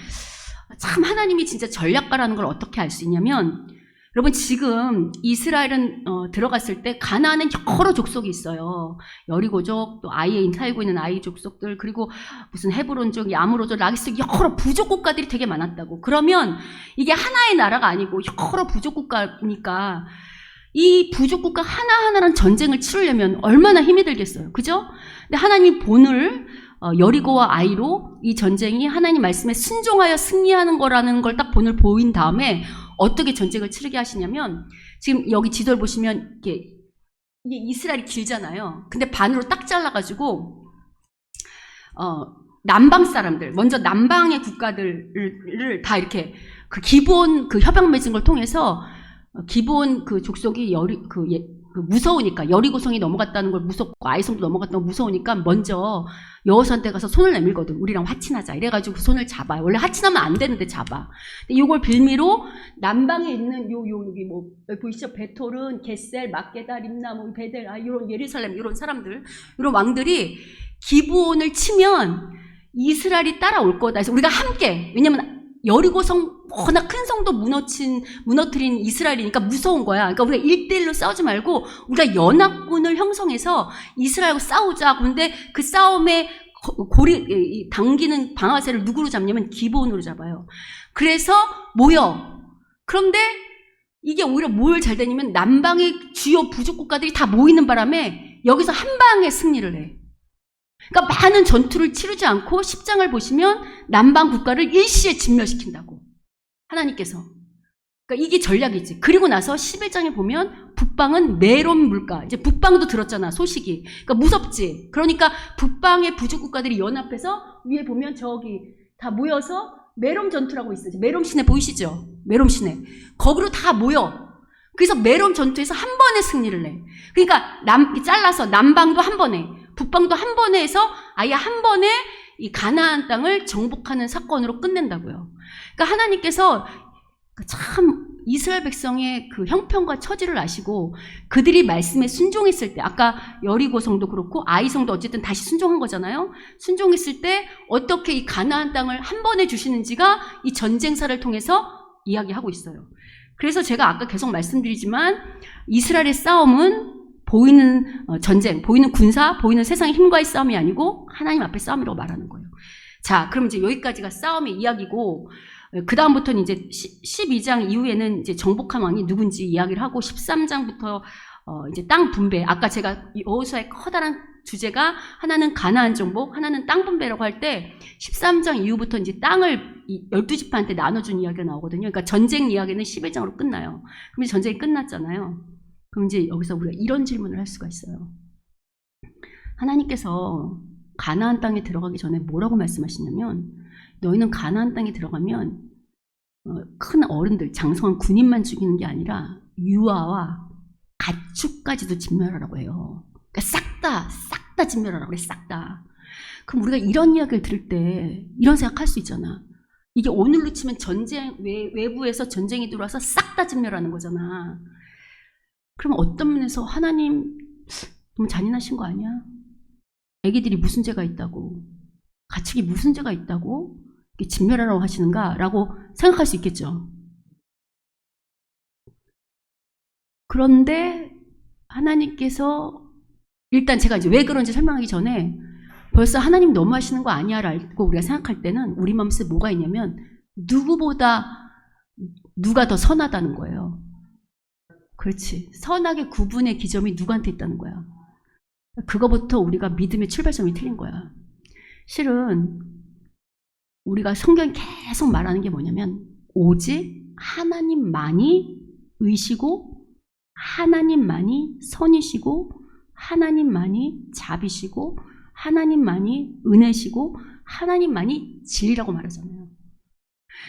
참 하나님이 진짜 전략가라는 걸 어떻게 알 수 있냐면, 여러분 지금 이스라엘은 들어갔을 때 가나안은 여러 족속이 있어요. 여리고족, 또 아이에 살고 있는 아이 족속들, 그리고 무슨 헤브론족, 야무로족, 라기스족, 여러 부족 국가들이 되게 많았다고. 그러면 이게 하나의 나라가 아니고 여러 부족 국가니까 이 부족 국가 하나하나랑 전쟁을 치르려면 얼마나 힘이 들겠어요. 그죠? 근데 하나님이 본을 여리고와 아이로 이 전쟁이 하나님 말씀에 순종하여 승리하는 거라는 걸 딱 본을 보인 다음에 어떻게 전쟁을 치르게 하시냐면, 지금 여기 지도를 보시면 이게 이스라엘이 길잖아요. 근데 반으로 딱 잘라가지고 남방 사람들, 먼저 남방의 국가들을 다 이렇게 그 기본 그 협약 맺은 걸 통해서 기본 그 족속이 무서우니까, 여리고성이 넘어갔다는 걸 무섭고 아이성도 넘어갔다는 걸 무서우니까 먼저 여호수아한테 가서 손을 내밀거든. 우리랑 화친하자. 이래가지고 그 손을 잡아요. 원래 화친하면 안 되는데 잡아. 근데 이걸 빌미로 남방에 있는 여기 뭐 보이시죠? 베톨은 게셀, 막게다, 림나, 뭐 베델, 이런 예루살렘 이런 사람들, 이런 왕들이 기브온을 치면 이스라엘이 따라올 거다. 그래서 우리가 함께, 왜냐면 여리고성 워낙 큰 성도 무너뜨린 이스라엘이니까 무서운 거야. 그러니까 우리가 1대1로 싸우지 말고 우리가 연합군을 형성해서 이스라엘하고 싸우자. 그런데 그 싸움에 당기는 방아쇠를 누구로 잡냐면 기브온으로 잡아요. 그래서 모여. 그런데 이게 오히려 뭘 잘 되냐면 남방의 주요 부족 국가들이 다 모이는 바람에 여기서 한 방에 승리를 해. 그러니까 많은 전투를 치르지 않고 10장을 보시면 남방 국가를 일시에 진멸시킨다고. 하나님께서. 그러니까 이게 전략이지. 그리고 나서 11장에 보면 북방은 메론 물가. 이제 북방도 들었잖아, 소식이. 그러니까 무섭지. 그러니까 북방의 부족 국가들이 연합해서 위에 보면 저기 다 모여서 메롬 전투라고 있어요. 메롬 시내 보이시죠? 메롬 시내. 거기로 다 모여. 그래서 메롬 전투에서 한 번에 승리를 내. 그러니까 잘라서 남방도 한 번에, 북방도 한 번에 해서 아예 한 번에 이 가나안 땅을 정복하는 사건으로 끝낸다고요. 그러니까 하나님께서 참 이스라엘 백성의 그 형편과 처지를 아시고 그들이 말씀에 순종했을 때, 아까 여리고성도 그렇고 아이성도 어쨌든 다시 순종한 거잖아요. 순종했을 때 어떻게 이 가나안 땅을 한 번에 주시는지가 이 전쟁사를 통해서 이야기하고 있어요. 그래서 제가 아까 계속 말씀드리지만 이스라엘의 싸움은 보이는 전쟁, 보이는 군사, 보이는 세상의 힘과의 싸움이 아니고 하나님 앞에 싸움이라고 말하는 거예요. 자, 그럼 이제 여기까지가 싸움의 이야기고, 그 다음부터는 이제 12장 이후에는 이제 정복한 왕이 누군지 이야기를 하고 13장부터 이제 땅 분배. 아까 제가 여호수아의 커다란 주제가 하나는 가나안 정복, 하나는 땅 분배라고 할 때 13장 이후부터 이제 땅을 12지파한테 나눠준 이야기가 나오거든요. 그러니까 전쟁 이야기는 11장으로 끝나요. 그럼 이제 전쟁이 끝났잖아요. 그럼 이제 여기서 우리가 이런 질문을 할 수가 있어요. 하나님께서 가나안 땅에 들어가기 전에 뭐라고 말씀하시냐면, 너희는 가나안 땅에 들어가면 큰 어른들, 장성한 군인만 죽이는 게 아니라 유아와 가축까지도 진멸하라고 해요. 그러니까 싹 다 진멸하라고 그래, 싹 다. 그럼 우리가 이런 이야기를 들을 때 이런 생각할 수 있잖아. 이게 오늘로 치면 전쟁, 외부에서 전쟁이 들어와서 싹 다 진멸하는 거잖아. 그럼 어떤 면에서 하나님 너무 잔인하신 거 아니야? 애기들이 무슨 죄가 있다고, 가축이 무슨 죄가 있다고 진멸하라고 하시는가? 라고 생각할 수 있겠죠. 그런데 하나님께서, 일단 제가 이제 왜 그런지 설명하기 전에 벌써 하나님 너무 하시는 거 아니야 라고 우리가 생각할 때는 우리 마음속에 뭐가 있냐면, 누구보다 누가 더 선하다는 거예요. 그렇지. 선악의 구분의 기점이 누구한테 있다는 거야. 그거부터 우리가 믿음의 출발점이 틀린 거야. 실은 우리가 성경이 계속 말하는 게 뭐냐면, 오직 하나님만이 의시고 하나님만이 선이시고 하나님만이 자비시고 하나님만이 은혜시고 하나님만이 진리라고 말하잖아요.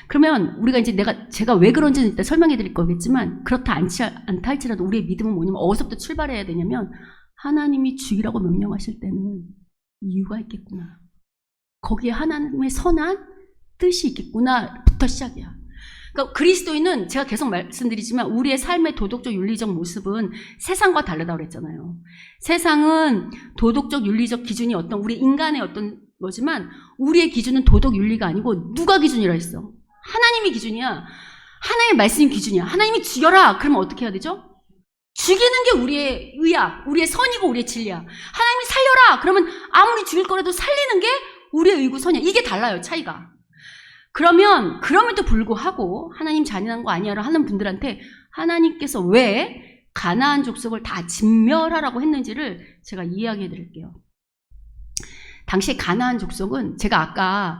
그러면 우리가 이제 제가 왜 그런지는 일단 설명해 드릴 거겠지만, 그렇다 않다 할지라도 우리의 믿음은 뭐냐면, 어디서부터 출발해야 되냐면, 하나님이 죽이라고 명령하실 때는 이유가 있겠구나, 거기에 하나님의 선한 뜻이 있겠구나부터 시작이야. 그러니까 그리스도인은, 제가 계속 말씀드리지만 우리의 삶의 도덕적 윤리적 모습은 세상과 다르다고 그랬잖아요. 세상은 도덕적 윤리적 기준이 어떤 우리 인간의 어떤 거지만, 우리의 기준은 도덕 윤리가 아니고 누가 기준이라 했어? 하나님이 기준이야. 하나님의 말씀이 기준이야. 하나님이 죽여라. 그러면 어떻게 해야 되죠? 죽이는 게 우리의 의학, 우리의 선이고 우리의 진리야. 하나님이 살려라. 그러면 아무리 죽일 거라도 살리는 게 우리의 의고 선이야. 이게 달라요, 차이가. 그러면 그럼에도 불구하고 하나님 잔인한 거 아니야를 하는 분들한테 하나님께서 왜 가나안 족속을 다 진멸하라고 했는지를 제가 이야기해 드릴게요. 당시 가나안 족속은, 제가 아까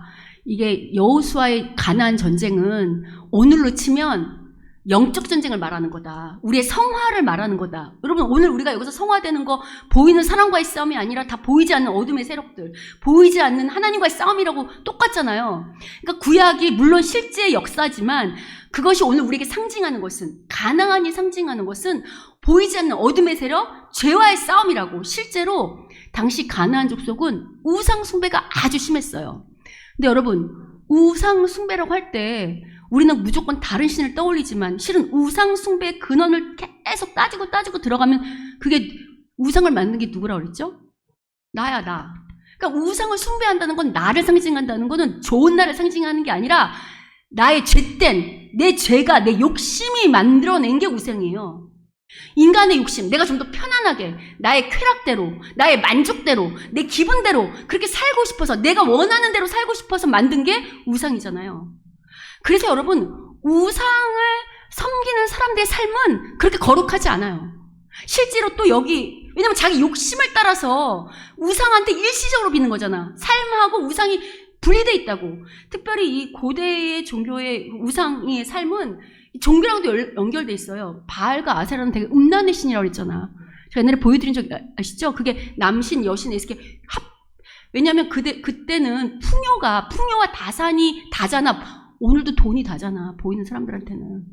이게 여호수아의 가나안 전쟁은 오늘로 치면 영적 전쟁을 말하는 거다, 우리의 성화를 말하는 거다. 여러분, 오늘 우리가 여기서 성화되는 거 보이는 사람과의 싸움이 아니라 다 보이지 않는 어둠의 세력들, 보이지 않는 하나님과의 싸움이라고 똑같잖아요. 그러니까 구약이 물론 실제의 역사지만 그것이 오늘 우리에게 상징하는 것은, 가나안이 상징하는 것은 보이지 않는 어둠의 세력, 죄와의 싸움이라고. 실제로 당시 가나안 족속은 우상 숭배가 아주 심했어요. 근데 여러분, 우상 숭배라고 할 때 우리는 무조건 다른 신을 떠올리지만, 실은 우상 숭배의 근원을 계속 따지고 들어가면 그게, 우상을 만든 게 누구라고 그랬죠? 나야, 나. 그러니까 우상을 숭배한다는 건, 나를 상징한다는 거는 좋은 나를 상징하는 게 아니라 나의 죄된, 내 죄가, 내 욕심이 만들어낸 게 우상이에요. 인간의 욕심, 내가 좀 더 편안하게, 나의 쾌락대로, 나의 만족대로, 내 기분대로 그렇게 살고 싶어서, 내가 원하는 대로 살고 싶어서 만든 게 우상이잖아요. 그래서 여러분, 우상을 섬기는 사람들의 삶은 그렇게 거룩하지 않아요. 실제로 또 여기, 왜냐면 자기 욕심을 따라서 우상한테 일시적으로 비는 거잖아. 삶하고 우상이 분리돼 있다고. 특별히 이 고대의 종교의 우상의 삶은 종교랑도 연결돼 있어요. 바알과 아세라는 되게 음란의 신이라고 그랬잖아. 제가 옛날에 보여드린 적 아시죠? 그게 남신, 여신, 이렇게 왜냐면 그때는 풍요와 다산이 다잖아. 오늘도 돈이 다잖아. 보이는 사람들한테는.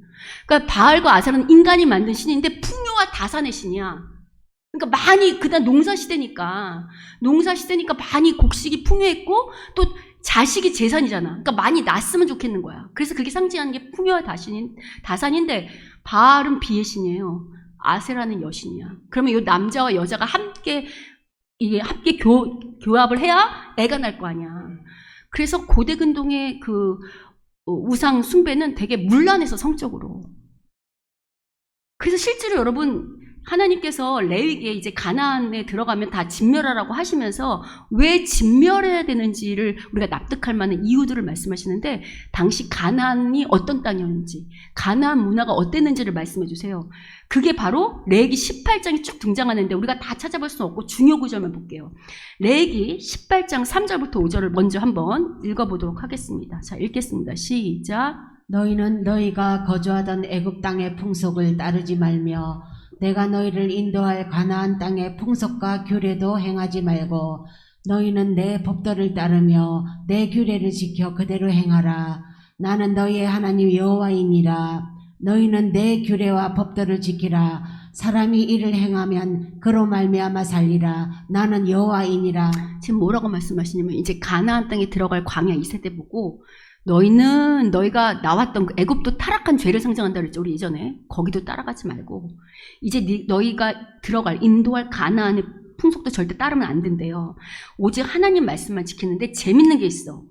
그러니까 바알과 아세라는 인간이 만든 신인데 풍요와 다산의 신이야. 그러니까 많이, 그다음 농사시대니까 많이 곡식이 풍요했고 또 자식이 재산이잖아. 그러니까 많이 낳았으면 좋겠는 거야. 그래서 그게 상징하는 게 풍요와 다산인데 바알은 비의 신이에요. 아세라는 여신이야. 그러면 이 남자와 여자가 함께 교합을 해야 애가 날 거 아니야. 그래서 고대 근동의 그 우상 숭배는 되게 문란해서 성적으로. 그래서 실제로 여러분, 하나님께서 레위기에 이제 가나안에 들어가면 다 진멸하라고 하시면서 왜 진멸해야 되는지를 우리가 납득할 만한 이유들을 말씀하시는데, 당시 가나안이 어떤 땅이었는지, 가나안 문화가 어땠는지를 말씀해 주세요. 그게 바로 레위기 18장이 쭉 등장하는데 우리가 다 찾아볼 수는 없고 중요 구절만 볼게요. 레위기 18장 3절부터 5절을 먼저 한번 읽어보도록 하겠습니다. 자, 읽겠습니다. 시작. 너희는 너희가 거주하던 애굽 땅의 풍속을 따르지 말며 내가 너희를 인도할 가나안 땅의 풍속과 규례도 행하지 말고 너희는 내 법도를 따르며 내 규례를 지켜 그대로 행하라. 나는 너희의 하나님 여호와이니라. 너희는 내 규례와 법도를 지키라. 사람이 이를 행하면 그로 말미암아 살리라. 나는 여호와이니라. 지금 뭐라고 말씀하시냐면 이제 가나안 땅에 들어갈 광야 2세대 보고 너희가 나왔던 그 애굽도 타락한 죄를 상징한다 그랬죠. 우리 이전에. 거기도 따라가지 말고 이제 너희가 인도할 가나안의 풍속도 절대 따르면 안 된대요. 오직 하나님 말씀만 지키는데 재밌는 게 있어.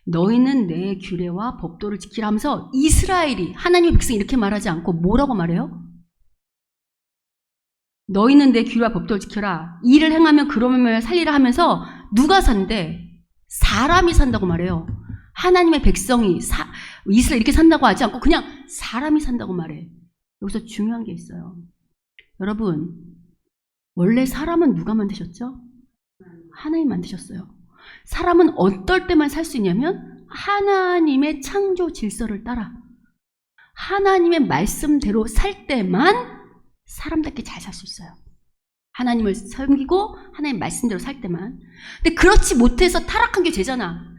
너희는 내 규례와 법도를 지키라 하면서 이스라엘이, 하나님의 백성이 이렇게 말하지 않고 뭐라고 말해요? 너희는 내 규례와 법도를 지켜라. 이를 행하면 그러면 살리라 하면서 누가 산대? 사람이 산다고 말해요. 하나님의 백성이 이스라엘 이렇게 산다고 하지 않고 그냥 사람이 산다고 말해. 여기서 중요한 게 있어요. 여러분, 원래 사람은 누가 만드셨죠? 하나님 만드셨어요. 사람은 어떨 때만 살 수 있냐면 하나님의 창조 질서를 따라 하나님의 말씀대로 살 때만 사람답게 잘 살 수 있어요. 하나님을 섬기고 하나님 말씀대로 살 때만. 근데 그렇지 못해서 타락한 게 죄잖아.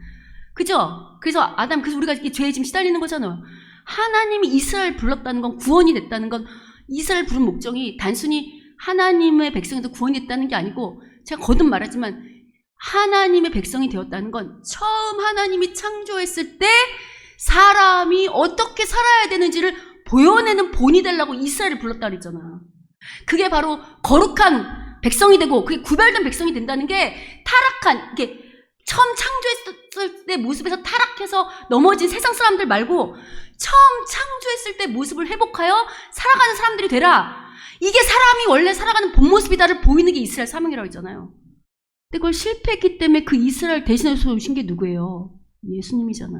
그죠? 그래서 우리가 이렇게 죄에 지금 시달리는 거잖아요. 하나님이 이스라엘 불렀다는 건, 구원이 됐다는 건, 이스라엘 부른 목적이 단순히 하나님의 백성에도 구원이 됐다는 게 아니고, 제가 거듭 말하지만 하나님의 백성이 되었다는 건 처음 하나님이 창조했을 때 사람이 어떻게 살아야 되는지를 보여내는 본이 되려고 이스라엘을 불렀다 그랬잖아. 그게 바로 거룩한 백성이 되고 그게 구별된 백성이 된다는 게 이게 처음 창조했을 때 모습에서 타락해서 넘어진 세상 사람들 말고 처음 창조했을 때 모습을 회복하여 살아가는 사람들이 되라. 이게 사람이 원래 살아가는 본 모습이다를 보이는 게 이스라엘 사명이라고 했잖아요. 근데 그걸 실패했기 때문에 그 이스라엘 대신해서 오신 게 누구예요? 예수님이잖아.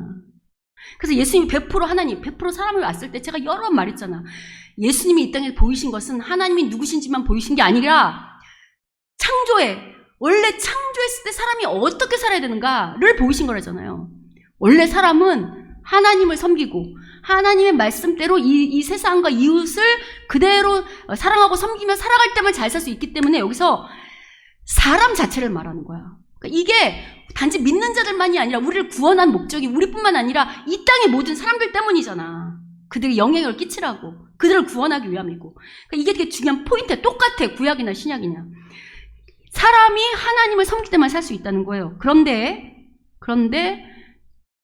그래서 예수님이 100% 하나님, 100% 사람을 왔을 때 제가 여러 번 말했잖아. 예수님이 이 땅에 보이신 것은 하나님이 누구신지만 보이신 게 아니라 원래 창조했을 때 사람이 어떻게 살아야 되는가를 보이신 거라잖아요. 원래 사람은 하나님을 섬기고 하나님의 말씀대로 이 세상과 이웃을 그대로 사랑하고 섬기며 살아갈 때만 잘 살 수 있기 때문에 여기서 사람 자체를 말하는 거야. 그러니까 이게 단지 믿는 자들만이 아니라 우리를 구원한 목적이 우리뿐만 아니라 이 땅의 모든 사람들 때문이잖아. 그들이 영향을 끼치라고. 그들을 구원하기 위함이고. 그러니까 이게 되게 중요한 포인트야. 똑같아. 구약이나 신약이냐. 사람이 하나님을 섬길 때만 살 수 있다는 거예요. 그런데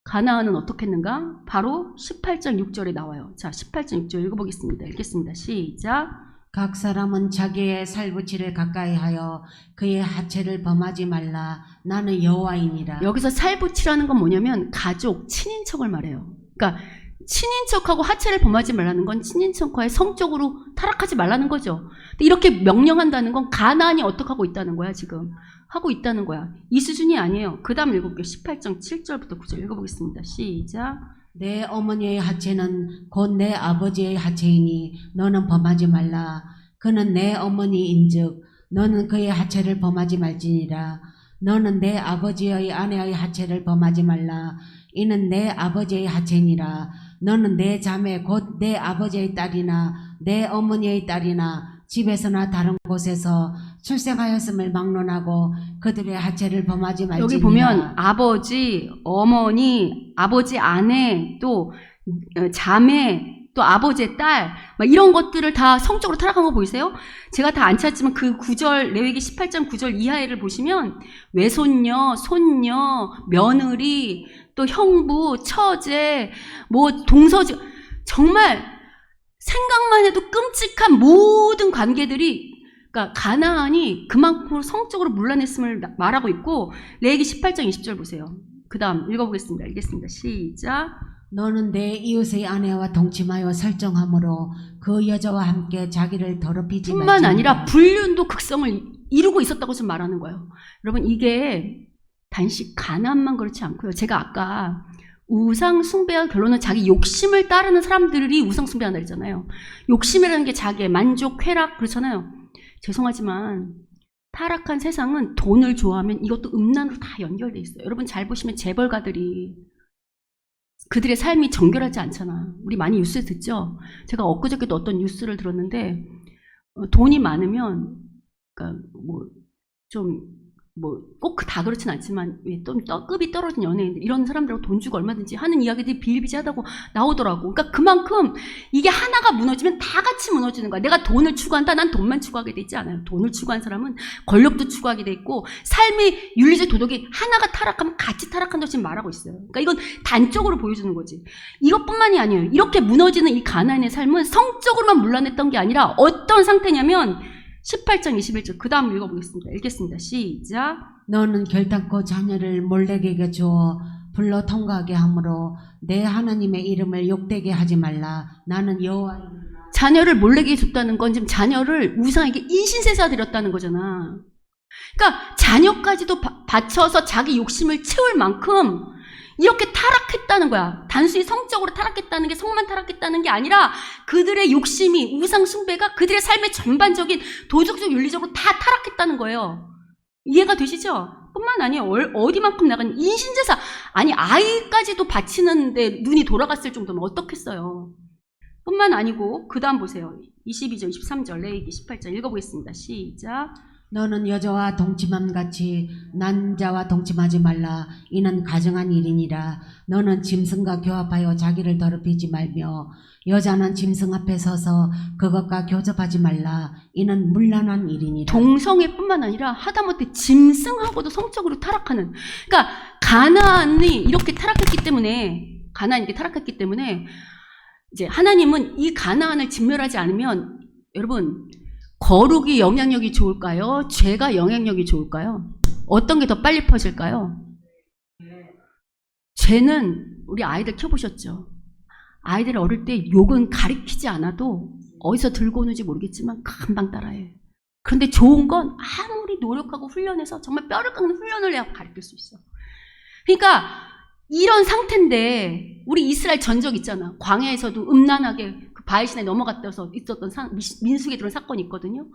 가나안은 어떻게 했는가? 바로 18장 6절에 나와요. 자, 18장 6절 읽어보겠습니다. 읽겠습니다. 시작. 각 사람은 자기의 살부치를 가까이 하여 그의 하체를 범하지 말라. 나는 여호와이니라. 여기서 살부치라는 건 뭐냐면 가족, 친인척을 말해요. 그러니까 친인척하고 하체를 범하지 말라는 건 친인척과의 성적으로 타락하지 말라는 거죠. 근데 이렇게 명령한다는 건 가나안이 어떻게 하고 있다는 거야, 지금. 하고 있다는 거야. 이 수준이 아니에요. 그 다음 읽어볼게요. 18장 7절부터 9절 읽어보겠습니다. 시작. 내 어머니의 하체는 곧 내 아버지의 하체이니 너는 범하지 말라. 그는 내 어머니인즉 너는 그의 하체를 범하지 말지니라. 너는 내 아버지의 아내의 하체를 범하지 말라. 이는 내 아버지의 하체니라. 너는 내 자매 곧 내 아버지의 딸이나 내 어머니의 딸이나 집에서나 다른 곳에서 출생하였음을 막론하고 그들의 하체를 범하지 말지니라. 여기 보면 아버지, 어머니, 아버지 아내, 또 자매, 또 아버지의 딸, 막 이런 것들을 다 성적으로 타락한 거 보이세요? 제가 다 안 찾지만 그 9절, 레위기 18장 9절 이하에를 보시면 외손녀, 손녀, 며느리, 또 형부, 처제, 뭐 동서지, 정말 생각만 해도 끔찍한 모든 관계들이, 그러니까 가나안이 그만큼 성적으로 문란했음을 말하고 있고, 레위기 18장 20절 보세요. 그 다음 읽어보겠습니다. 읽겠습니다. 시작. 너는 내 이웃의 아내와 동침하여 설정함으로 그 여자와 함께 자기를 더럽히지 말지니라. 뿐만 아니라 불륜도 극성을 이루고 있었다고 지금 말하는 거예요. 여러분, 이게 단지 가나안만 그렇지 않고요. 제가 아까 우상 숭배와 결론은 자기 욕심을 따르는 사람들이 우상 숭배한다 했잖아요. 욕심이라는 게 자기의 만족, 쾌락 그렇잖아요. 죄송하지만 타락한 세상은 돈을 좋아하면 이것도 음란으로 다 연결돼 있어요. 여러분 잘 보시면 재벌가들이 그들의 삶이 정결하지 않잖아. 우리 많이 뉴스 듣죠? 제가 엊그저께도 어떤 뉴스를 들었는데 돈이 많으면 그러니까 꼭 다 그렇진 않지만 좀 급이 떨어진 연예인들 이런 사람들하고 돈 주고 얼마든지 하는 이야기들이 비일비재하다고 나오더라고. 그러니까 그만큼 이게 하나가 무너지면 다 같이 무너지는 거야. 내가 돈을 추구한다. 난 돈만 추구하게 돼 있지 않아요. 돈을 추구한 사람은 권력도 추구하게 돼 있고 삶의 윤리적 도덕이 하나가 타락하면 같이 타락한다고 지금 말하고 있어요. 그러니까 이건 단적으로 보여주는 거지. 이것뿐만이 아니에요. 이렇게 무너지는 이 가나안의 삶은 성적으로만 문란했던 게 아니라 어떤 상태냐면 18장 21절 그 다음 읽어보겠습니다. 읽겠습니다. 시작. 너는 결단코 자녀를 몰렉에게 주어 불러 통과하게 하므로 내 하나님의 이름을 욕되게 하지 말라. 나는 여호와이니라. 자녀를 몰렉에게 줬다는 건 지금 자녀를 우상에게 인신세사 드렸다는 거잖아. 그러니까 자녀까지도 바쳐서 자기 욕심을 채울 만큼 이렇게 타락했다는 거야. 단순히 성적으로 타락했다는 게 성만 타락했다는 게 아니라 그들의 욕심이 우상 숭배가 그들의 삶의 전반적인 도덕적 윤리적으로 다 타락했다는 거예요. 이해가 되시죠? 뿐만 아니에요. 어디만큼 나간 인신제사 아니 아이까지도 바치는데 눈이 돌아갔을 정도면 어떻겠어요. 뿐만 아니고 그 다음 보세요. 22절 23절 레위기 18절 읽어보겠습니다. 시작. 너는 여자와 동침함 같이 남자와 동침하지 말라. 이는 가정한 일이니라. 너는 짐승과 교합하여 자기를 더럽히지 말며 여자는 짐승 앞에 서서 그것과 교접하지 말라. 이는 문란한 일이니라. 동성애뿐만 아니라 하다못해 짐승하고도 성적으로 타락하는. 그러니까 가나안이 이렇게 타락했기 때문에 이제 하나님은 이 가나안을 진멸하지 않으면 여러분 거룩이 영향력이 좋을까요? 죄가 영향력이 좋을까요? 어떤 게 더 빨리 퍼질까요? 죄는 우리 아이들 키워보셨죠? 아이들 어릴 때 욕은 가르치지 않아도 어디서 들고 오는지 모르겠지만 금방 따라해. 그런데 좋은 건 아무리 노력하고 훈련해서 정말 뼈를 깎는 훈련을 해야 가르칠 수 있어. 그러니까 이런 상태인데 우리 이스라엘 전적 있잖아. 광야에서도 음란하게 바알신에 넘어갔다서 있었던 민수기에 들어온 사건이 있거든요.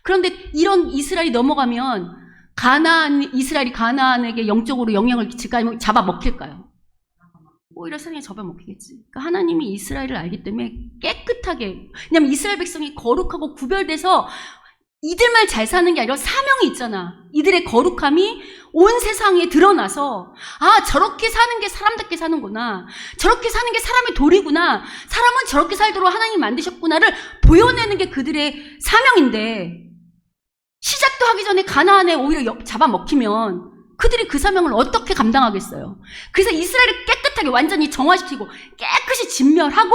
그런데 이런 이스라엘이 넘어가면 이스라엘이 가나안에게 영적으로 영향을 끼칠까요? 아니면 잡아먹힐까요? 오히려 세상에 잡아먹히겠지. 그러니까 하나님이 이스라엘을 알기 때문에 깨끗하게, 왜냐면 이스라엘 백성이 거룩하고 구별돼서 이들만 잘 사는 게 아니라 사명이 있잖아. 이들의 거룩함이 온 세상에 드러나서 저렇게 사는 게 사람답게 사는구나. 저렇게 사는 게 사람의 도리구나. 사람은 저렇게 살도록 하나님이 만드셨구나를 보여내는 게 그들의 사명인데 시작도 하기 전에 가나안에 오히려 잡아먹히면 그들이 그 사명을 어떻게 감당하겠어요. 그래서 이스라엘을 깨끗하게 완전히 정화시키고 깨끗이 진멸하고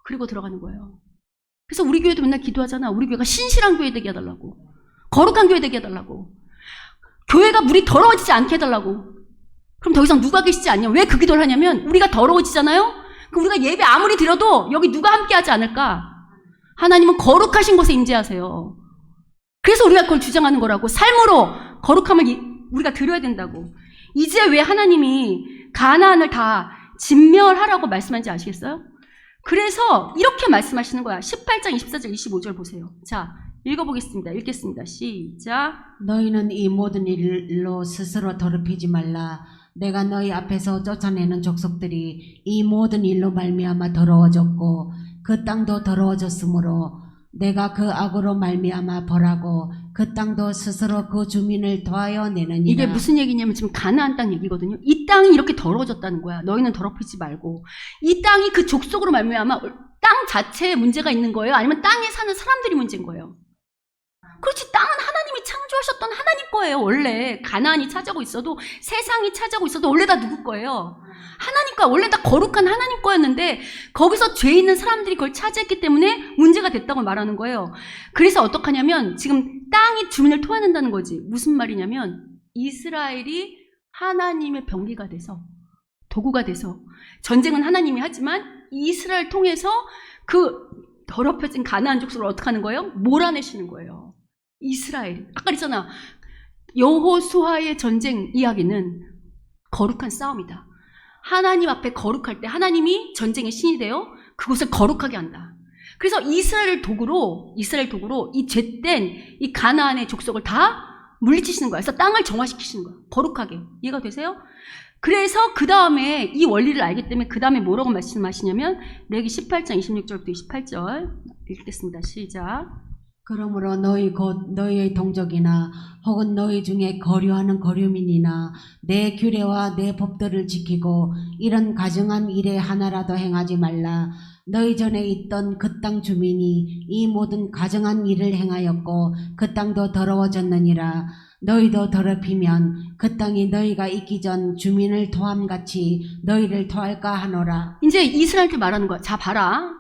그리고 들어가는 거예요. 그래서 우리 교회도 맨날 기도하잖아. 우리 교회가 신실한 교회 되게 해달라고. 거룩한 교회 되게 해달라고. 교회가 물이 더러워지지 않게 해달라고. 그럼 더 이상 누가 계시지 않냐? 왜 그 기도를 하냐면 우리가 더러워지잖아요? 그럼 우리가 예배 아무리 드려도 여기 누가 함께 하지 않을까? 하나님은 거룩하신 곳에 임재하세요. 그래서 우리가 그걸 주장하는 거라고. 삶으로 거룩함을 우리가 드려야 된다고. 이제 왜 하나님이 가나안을 다 진멸하라고 말씀한지 아시겠어요? 그래서 이렇게 말씀하시는 거야. 18장 24절 25절 보세요. 자, 읽어보겠습니다. 읽겠습니다. 시작. 너희는 이 모든 일로 스스로 더럽히지 말라. 내가 너희 앞에서 쫓아내는 족속들이 이 모든 일로 말미암아 더러워졌고 그 땅도 더러워졌으므로 내가 그 악으로 말미암아 벌하고 그 땅도 스스로 그 주민을 더하여 내느니라. 이게 무슨 얘기냐면 지금 가나안 땅 얘기거든요. 이 땅이 이렇게 더러워졌다는 거야. 너희는 더럽히지 말고. 이 땅이 그 족속으로 말미암아 땅 자체에 문제가 있는 거예요? 아니면 땅에 사는 사람들이 문제인 거예요? 그렇지. 땅은 하나님이 창조하셨던 하나님 거예요. 원래 가나안이 차지하고 있어도 세상이 차지하고 있어도 원래 다 누구 거예요? 하나님 거. 원래 다 거룩한 하나님 거였는데 거기서 죄 있는 사람들이 그걸 차지했기 때문에 문제가 됐다고 말하는 거예요. 그래서 어떡하냐면 지금 땅이 주민을 토해낸다는 거지. 무슨 말이냐면 이스라엘이 하나님의 병기가 돼서 도구가 돼서 전쟁은 하나님이 하지만 이스라엘 통해서 그 더럽혀진 가나안 족속을 어떻게 하는 거예요? 몰아내시는 거예요. 이스라엘. 아까 그랬잖아. 여호수아의 전쟁 이야기는 거룩한 싸움이다. 하나님 앞에 거룩할 때 하나님이 전쟁의 신이 되어 그곳을 거룩하게 한다. 그래서 이스라엘 도구로 이 죄된 이 가나안의 족속을 다 물리치시는 거야. 그래서 땅을 정화시키시는 거야. 거룩하게. 이해가 되세요? 그래서 그 다음에 이 원리를 알기 때문에 그 다음에 뭐라고 말씀하시냐면 레기 18장 26절부터 28절 읽겠습니다. 시작. 그러므로 너희 곧 너희의 동족이나 혹은 너희 중에 거류하는 거류민이나 내 규례와 내 법들을 지키고 이런 가증한 일에 하나라도 행하지 말라. 너희 전에 있던 그 땅 주민이 이 모든 가증한 일을 행하였고 그 땅도 더러워졌느니라. 너희도 더럽히면 그 땅이 너희가 있기 전 주민을 토함같이 너희를 토할까 하노라. 이제 이스라엘한테 말하는 거야. 자 봐라.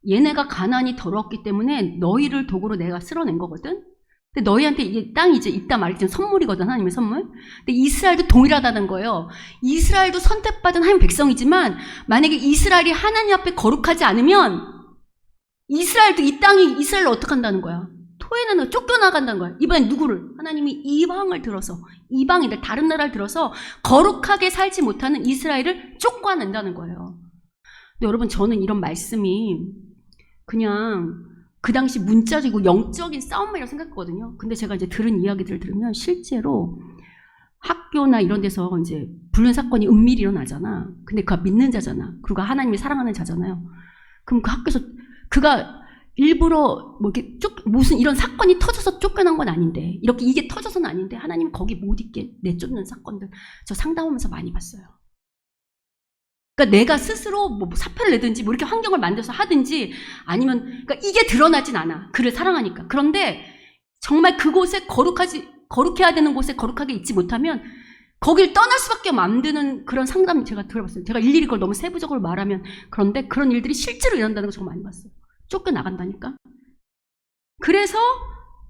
얘네가 가나안이 더러웠기 때문에 너희를 도구로 내가 쓸어낸 거거든. 근데 너희한테 이게 땅이 이제 있다 말했지만 선물이거든. 하나님의 선물. 근데 이스라엘도 동일하다는 거예요. 이스라엘도 선택받은 하나님 백성이지만 만약에 이스라엘이 하나님 앞에 거룩하지 않으면 이스라엘도 이 땅이 이스라엘을 어떻게 한다는 거야? 토해내는 쫓겨나간다는 거야. 이번엔 누구를? 하나님이 이방을 들어서 이방인들 다른 나라를 들어서 거룩하게 살지 못하는 이스라엘을 쫓아낸다는 거예요. 근데 여러분 저는 이런 말씀이 그냥 그 당시 문자적이고 영적인 싸움이라고 생각했거든요. 근데 제가 이제 들은 이야기들을 들으면 실제로 학교나 이런 데서 이제 불륜 사건이 은밀히 일어나잖아. 근데 그가 믿는 자잖아. 그리고 하나님이 사랑하는 자잖아요. 그럼 그 학교에서 그가 일부러 뭐 이렇게 무슨 이런 사건이 터져서 쫓겨난 건 아닌데 이렇게 이게 터져서는 아닌데 하나님이 거기 못 있게 내쫓는 사건들 저 상담하면서 많이 봤어요. 그러니까 내가 스스로 뭐 사표를 내든지 뭐 이렇게 환경을 만들어서 하든지 아니면 그러니까 이게 드러나진 않아. 그를 사랑하니까. 그런데 정말 그곳에 거룩해야 되는 곳에 거룩하게 있지 못하면 거길 떠날 수밖에 만드는 그런 상담 제가 들어봤어요. 제가 일일이 그걸 너무 세부적으로 말하면 그런데 그런 일들이 실제로 일어난다는 거 정말 많이 봤어요. 쫓겨나간다니까. 그래서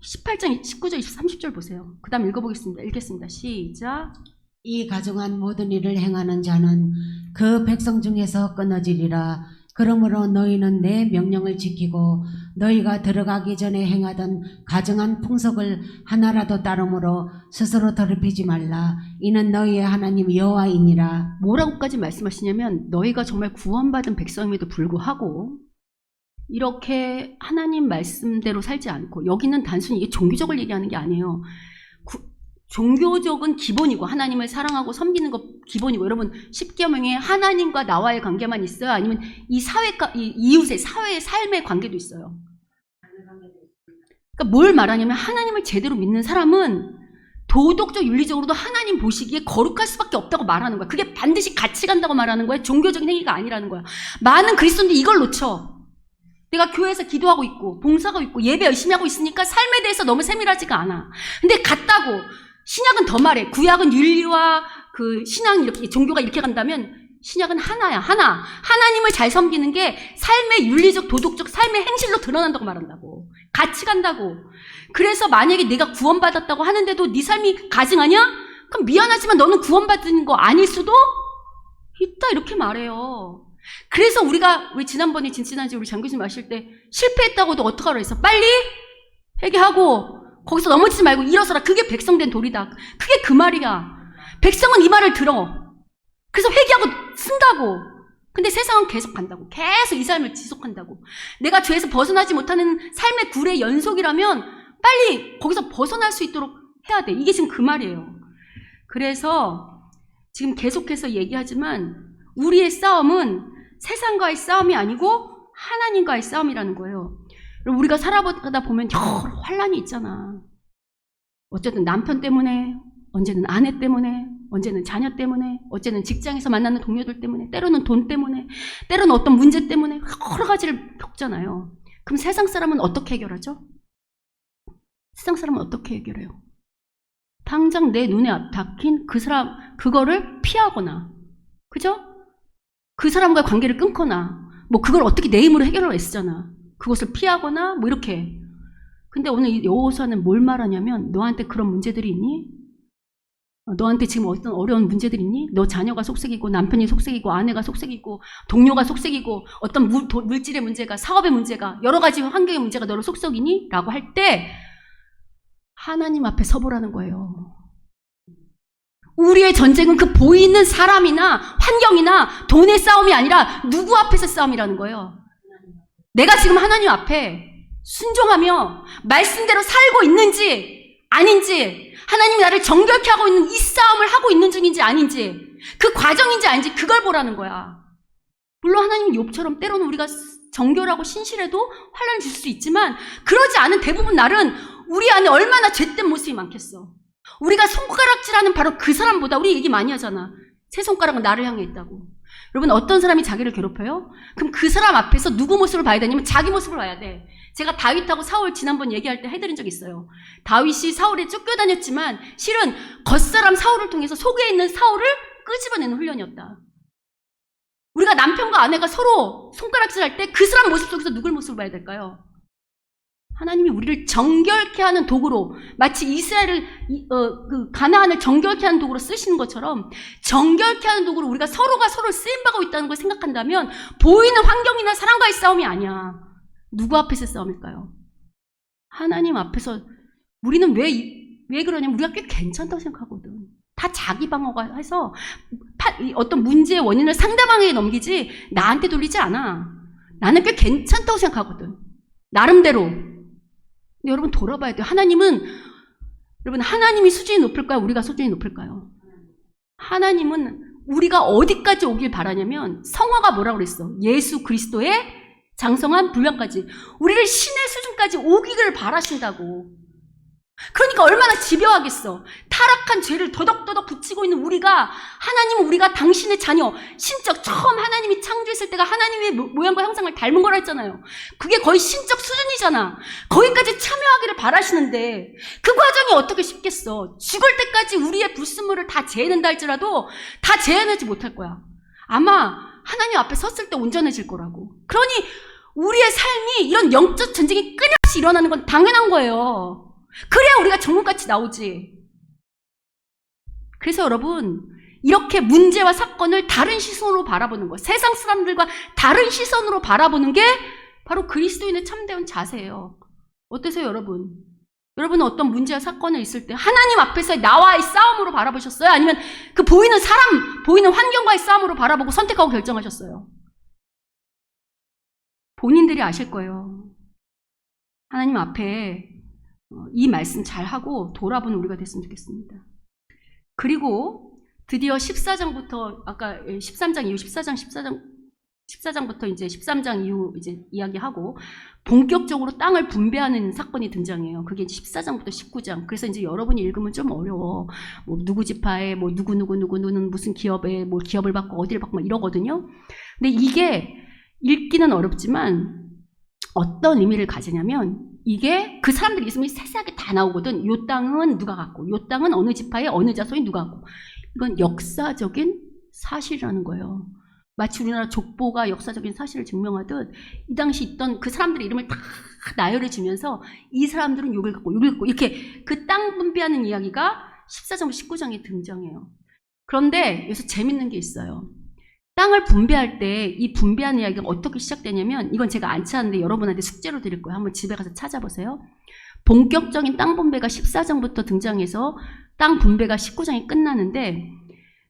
18장 19절 30절 보세요. 그 다음 읽겠습니다. 시작. 이 가증한 모든 일을 행하는 자는 그 백성 중에서 끊어지리라. 그러므로 너희는 내 명령을 지키고 너희가 들어가기 전에 행하던 가증한 풍속을 하나라도 따름으로 스스로 더럽히지 말라. 이는 너희의 하나님 여호와이니라. 뭐라고까지 말씀하시냐면 너희가 정말 구원받은 백성임에도 불구하고 이렇게 하나님 말씀대로 살지 않고 여기는 단순히 이게 종교적을 얘기하는 게 아니에요. 종교적은 기본이고 하나님을 사랑하고 섬기는 거 기본이고 여러분 10계명에 하나님과 나와의 관계만 있어요? 아니면 이 사회과 이 이웃의 사회의 삶의 관계도 있어요? 그러니까 뭘 말하냐면 하나님을 제대로 믿는 사람은 도덕적 윤리적으로도 하나님 보시기에 거룩할 수밖에 없다고 말하는 거야. 그게 반드시 같이 간다고 말하는 거야. 종교적인 행위가 아니라는 거야. 많은 그리스도인들이 이걸 놓쳐. 내가 교회에서 기도하고 있고 봉사하고 있고 예배 열심히 하고 있으니까 삶에 대해서 너무 세밀하지가 않아. 근데 같다고. 신약은 더 말해. 구약은 윤리와 그 신앙이 이렇게 종교가 이렇게 간다면 신약은 하나야. 하나. 하나님을 잘 섬기는 게 삶의 윤리적 도덕적 삶의 행실로 드러난다고 말한다고. 같이 간다고. 그래서 만약에 내가 구원받았다고 하는데도 네 삶이 가증하냐? 그럼 미안하지만 너는 구원받은 거 아닐 수도 있다 이렇게 말해요. 그래서 우리가 왜 지난번에 진지난지 우리 장 교수님 마실 때 실패했다고도 어떡하라 했어? 빨리 회개하고 거기서 넘어지지 말고 일어서라. 그게 백성된 도리다. 그게 그 말이야. 백성은 이 말을 들어. 그래서 회개하고 쓴다고. 근데 세상은 계속 간다고. 계속 이 삶을 지속한다고. 내가 죄에서 벗어나지 못하는 삶의 굴의 연속이라면 빨리 거기서 벗어날 수 있도록 해야 돼. 이게 지금 그 말이에요. 그래서 지금 계속해서 얘기하지만 우리의 싸움은 세상과의 싸움이 아니고 하나님과의 싸움이라는 거예요. 우리가 살아가다 보면 여러 환란이 있잖아. 어쨌든 남편 때문에, 언제는 아내 때문에, 언제는 자녀 때문에, 어제는 직장에서 만나는 동료들 때문에, 때로는 돈 때문에, 때로는 어떤 문제 때문에 여러 가지를 겪잖아요. 그럼 세상 사람은 어떻게 해결하죠? 세상 사람은 어떻게 해결해요? 당장 내 눈에 닥친 그 사람, 그거를 피하거나, 그죠? 그 사람과의 관계를 끊거나, 뭐 그걸 어떻게 내 힘으로 해결하려 애쓰잖아. 그것을 피하거나, 뭐 이렇게. 근데 오늘 이 여호수아는 뭘 말하냐면, 너한테 그런 문제들이 있니? 너한테 지금 어떤 어려운 문제들이 있니? 너 자녀가 속색이고, 남편이 속색이고, 아내가 속색이고, 동료가 속색이고, 어떤 물질의 문제가, 사업의 문제가, 여러 가지 환경의 문제가 너를 속썩이니? 라고 할 때, 하나님 앞에 서보라는 거예요. 우리의 전쟁은 그 보이는 사람이나 환경이나 돈의 싸움이 아니라 누구 앞에서 싸움이라는 거예요. 내가 지금 하나님 앞에 순종하며 말씀대로 살고 있는지 아닌지, 하나님이 나를 정결케 하고 있는 이 싸움을 하고 있는 중인지 아닌지, 그 과정인지 아닌지 그걸 보라는 거야. 물론 하나님 욥처럼 때로는 우리가 정결하고 신실해도 환란을 줄 수 있지만, 그러지 않은 대부분 날은 우리 안에 얼마나 죄된 모습이 많겠어. 우리가 손가락질하는 바로 그 사람보다, 우리 얘기 많이 하잖아. 세 손가락은 나를 향해 있다고. 여러분, 어떤 사람이 자기를 괴롭혀요? 그럼 그 사람 앞에서 누구 모습을 봐야 되냐면 자기 모습을 봐야 돼. 제가 다윗하고 사울 지난번 얘기할 때 해드린 적 있어요. 다윗이 사울에 쫓겨다녔지만 실은 겉사람 사울을 통해서 속에 있는 사울을 끄집어내는 훈련이었다. 우리가 남편과 아내가 서로 손가락질할 때 그 사람 모습 속에서 누굴 모습을 봐야 될까요? 하나님이 우리를 정결케 하는 도구로, 마치 이스라엘을 그 가나안을 정결케 하는 도구로 쓰시는 것처럼 정결케 하는 도구로 우리가 서로가 서로를 쓰임받고 있다는 걸 생각한다면 보이는 환경이나 사람과의 싸움이 아니야. 누구 앞에서 싸움일까요? 하나님 앞에서. 우리는 왜 그러냐면 우리가 꽤 괜찮다고 생각하거든. 다 자기 방어가 해서 어떤 문제의 원인을 상대방에게 넘기지 나한테 돌리지 않아. 나는 꽤 괜찮다고 생각하거든. 나름대로. 근데 여러분 돌아봐야 돼요. 여러분 하나님이 수준이 높을까요? 우리가 수준이 높을까요? 하나님은 우리가 어디까지 오길 바라냐면, 성화가 뭐라고 그랬어? 예수 그리스도의 장성한 분량까지, 우리를 신의 수준까지 오기를 바라신다고. 그러니까 얼마나 집요하겠어. 타락한 죄를 더덕더덕 붙이고 있는 우리가, 하나님은 우리가 당신의 자녀, 신적 처음 하나님이 창조했을 때가 하나님의 모양과 형상을 닮은 거라 했잖아요. 그게 거의 신적 수준이잖아. 거기까지 참여하기를 바라시는데 그 과정이 어떻게 쉽겠어. 죽을 때까지 우리의 불순물을 다 재해낸다 할지라도 다 재해내지 못할 거야. 아마 하나님 앞에 섰을 때 온전해질 거라고. 그러니 우리의 삶이 이런 영적 전쟁이 끊임없이 일어나는 건 당연한 거예요. 그래야 우리가 정문같이 나오지. 그래서 여러분, 이렇게 문제와 사건을 다른 시선으로 바라보는 거, 세상 사람들과 다른 시선으로 바라보는 게 바로 그리스도인의 참된 자세예요. 어떠세요, 여러분? 여러분은 어떤 문제와 사건을 있을 때 하나님 앞에서 나와의 싸움으로 바라보셨어요? 아니면 그 보이는 사람, 보이는 환경과의 싸움으로 바라보고 선택하고 결정하셨어요? 본인들이 아실 거예요. 하나님 앞에 이 말씀 잘하고 돌아보는 우리가 됐으면 좋겠습니다. 그리고 드디어 14장부터, 아까 13장 이후 14장부터 이제 13장 이후 이제 이야기하고 본격적으로 땅을 분배하는 사건이 등장해요. 그게 이제 14장부터 19장. 그래서 이제 여러분이 읽으면 좀 어려워. 뭐 누구 지파에, 뭐 누구는 무슨 기업에, 뭐 기업을 받고 어디를 받고 막 이러거든요. 근데 이게 읽기는 어렵지만 어떤 의미를 가지냐면, 이게 그 사람들이 있으면 세세하게 다 나오거든. 요 땅은 누가 갖고, 요 땅은 어느 지파에 어느 자손이 누가 갖고. 이건 역사적인 사실이라는 거예요. 마치 우리나라 족보가 역사적인 사실을 증명하듯 이 당시 있던 그 사람들의 이름을 다 나열해 주면서 이 사람들은 욕을 갖고 이렇게 그 땅 분배하는 이야기가 14장 19장에 등장해요. 그런데 여기서 재밌는 게 있어요. 땅을 분배할 때 이 분배하는 이야기가 어떻게 시작되냐면, 이건 제가 안 찾았는데 여러분한테 숙제로 드릴 거예요. 한번 집에 가서 찾아보세요. 본격적인 땅 분배가 14장부터 등장해서 땅 분배가 19장에 끝나는데,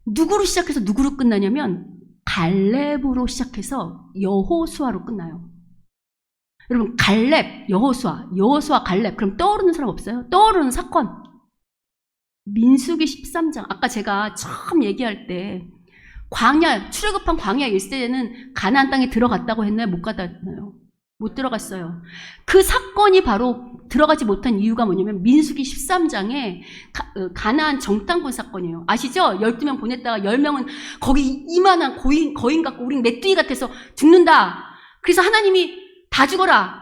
누구로 시작해서 누구로 끝나냐면 갈렙으로 시작해서 여호수아로 끝나요. 여러분, 갈렙, 여호수아, 갈렙. 그럼 떠오르는 사람 없어요? 떠오르는 사건. 민수기 13장. 아까 제가 처음 얘기할 때 출애굽한 광야 1세대는 가나안 땅에 들어갔다고 했나요? 못 갔나요? 못 들어갔어요. 그 사건이 바로 들어가지 못한 이유가 뭐냐면 민수기 13장에 가나안 정탐꾼 사건이에요. 아시죠? 12명 보냈다가 10명은 거기 이만한 거인 같고 우린 메뚜기 같아서 죽는다. 그래서 하나님이 다 죽어라.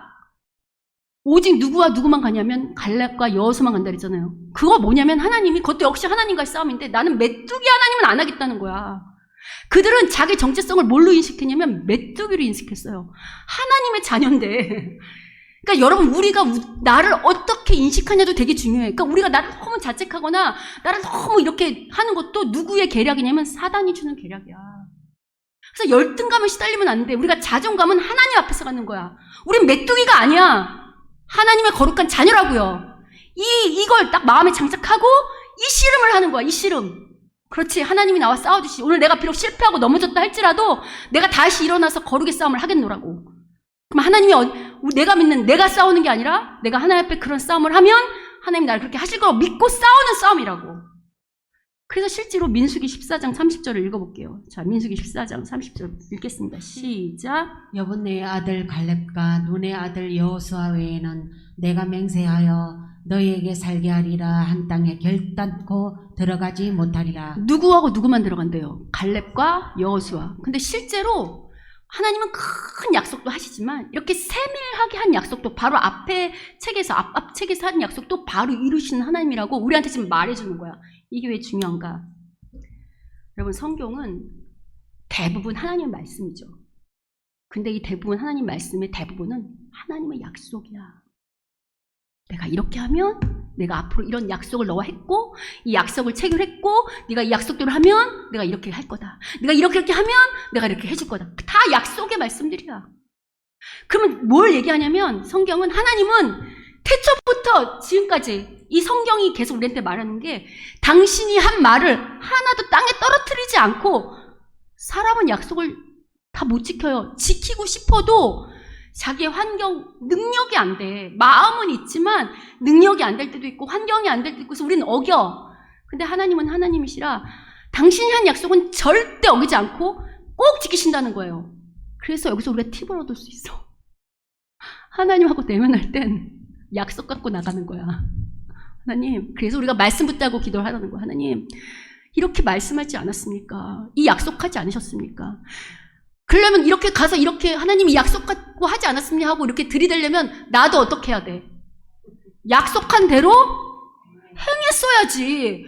오직 누구와 누구만 가냐면 갈렙과 여호수아만 간다 그랬잖아요. 그거 뭐냐면 하나님이, 그것도 역시 하나님과의 싸움인데, 나는 메뚜기 하나님은 안 하겠다는 거야. 그들은 자기 정체성을 뭘로 인식했냐면 메뚜기로 인식했어요. 하나님의 자녀인데. 그러니까 여러분, 우리가 나를 어떻게 인식하냐도 되게 중요해. 그러니까 우리가 나를 너무 자책하거나 나를 너무 이렇게 하는 것도 누구의 계략이냐면 사단이 주는 계략이야. 그래서 열등감을 시달리면 안 돼. 우리가 자존감은 하나님 앞에서 갖는 거야. 우린 메뚜기가 아니야. 하나님의 거룩한 자녀라고요. 이걸 딱 마음에 장착하고 이 씨름을 하는 거야. 이 씨름. 그렇지. 하나님이 나와 싸워주시. 오늘 내가 비록 실패하고 넘어졌다 할지라도 내가 다시 일어나서 거룩의 싸움을 하겠노라고. 그럼 하나님이 내가 믿는, 내가 싸우는 게 아니라 내가 하나님 앞에 그런 싸움을 하면 하나님이 나를 그렇게 하실 거라고 믿고 싸우는 싸움이라고. 그래서 실제로 민수기 14장 30절을 읽어볼게요. 자, 민수기 14장 30절 읽겠습니다. 시작. 여분의 아들 갈렙과 눈의 아들 여호수아 외에는 내가 맹세하여 너희에게 살게 하리라 한 땅에 결단코 들어가지 못하리라. 누구하고 누구만 들어간대요? 갈렙과 여호수아. 근데 실제로 하나님은 큰 약속도 하시지만 이렇게 세밀하게 한 약속도 바로 앞에 책에서 앞 책에서 한 약속도 바로 이루시는 하나님이라고 우리한테 지금 말해주는 거야. 이게 왜 중요한가? 여러분, 성경은 대부분 하나님의 말씀이죠. 근데 이 대부분 하나님 말씀의 대부분은 하나님의 약속이야. 내가 이렇게 하면 내가 앞으로 이런 약속을 너와 했고 이 약속을 체결했고 네가 이 약속대로 하면 내가 이렇게 할 거다. 네가 이렇게 하면 내가 이렇게 해줄 거다. 다 약속의 말씀들이야. 그러면 뭘 얘기하냐면 성경은, 하나님은 태초부터 지금까지 이 성경이 계속 우리한테 말하는 게, 당신이 한 말을 하나도 땅에 떨어뜨리지 않고, 사람은 약속을 다 못 지켜요. 지키고 싶어도 자기의 환경, 능력이 안 돼. 마음은 있지만 능력이 안 될 때도 있고 환경이 안 될 때도 있고, 그래서 우리는 어겨. 근데 하나님은 하나님이시라 당신이 한 약속은 절대 어기지 않고 꼭 지키신다는 거예요. 그래서 여기서 우리가 팁을 얻을 수 있어. 하나님하고 대면할 땐 약속 갖고 나가는 거야. 하나님, 그래서 우리가 말씀 붙잡고 기도를 하라는 거야. 하나님, 이렇게 말씀하지 않았습니까? 이 약속하지 않으셨습니까? 그러려면 이렇게 가서 이렇게 하나님이 약속 갖고 하지 않았습니까? 하고 이렇게 들이대려면 나도 어떻게 해야 돼? 약속한 대로 행했어야지.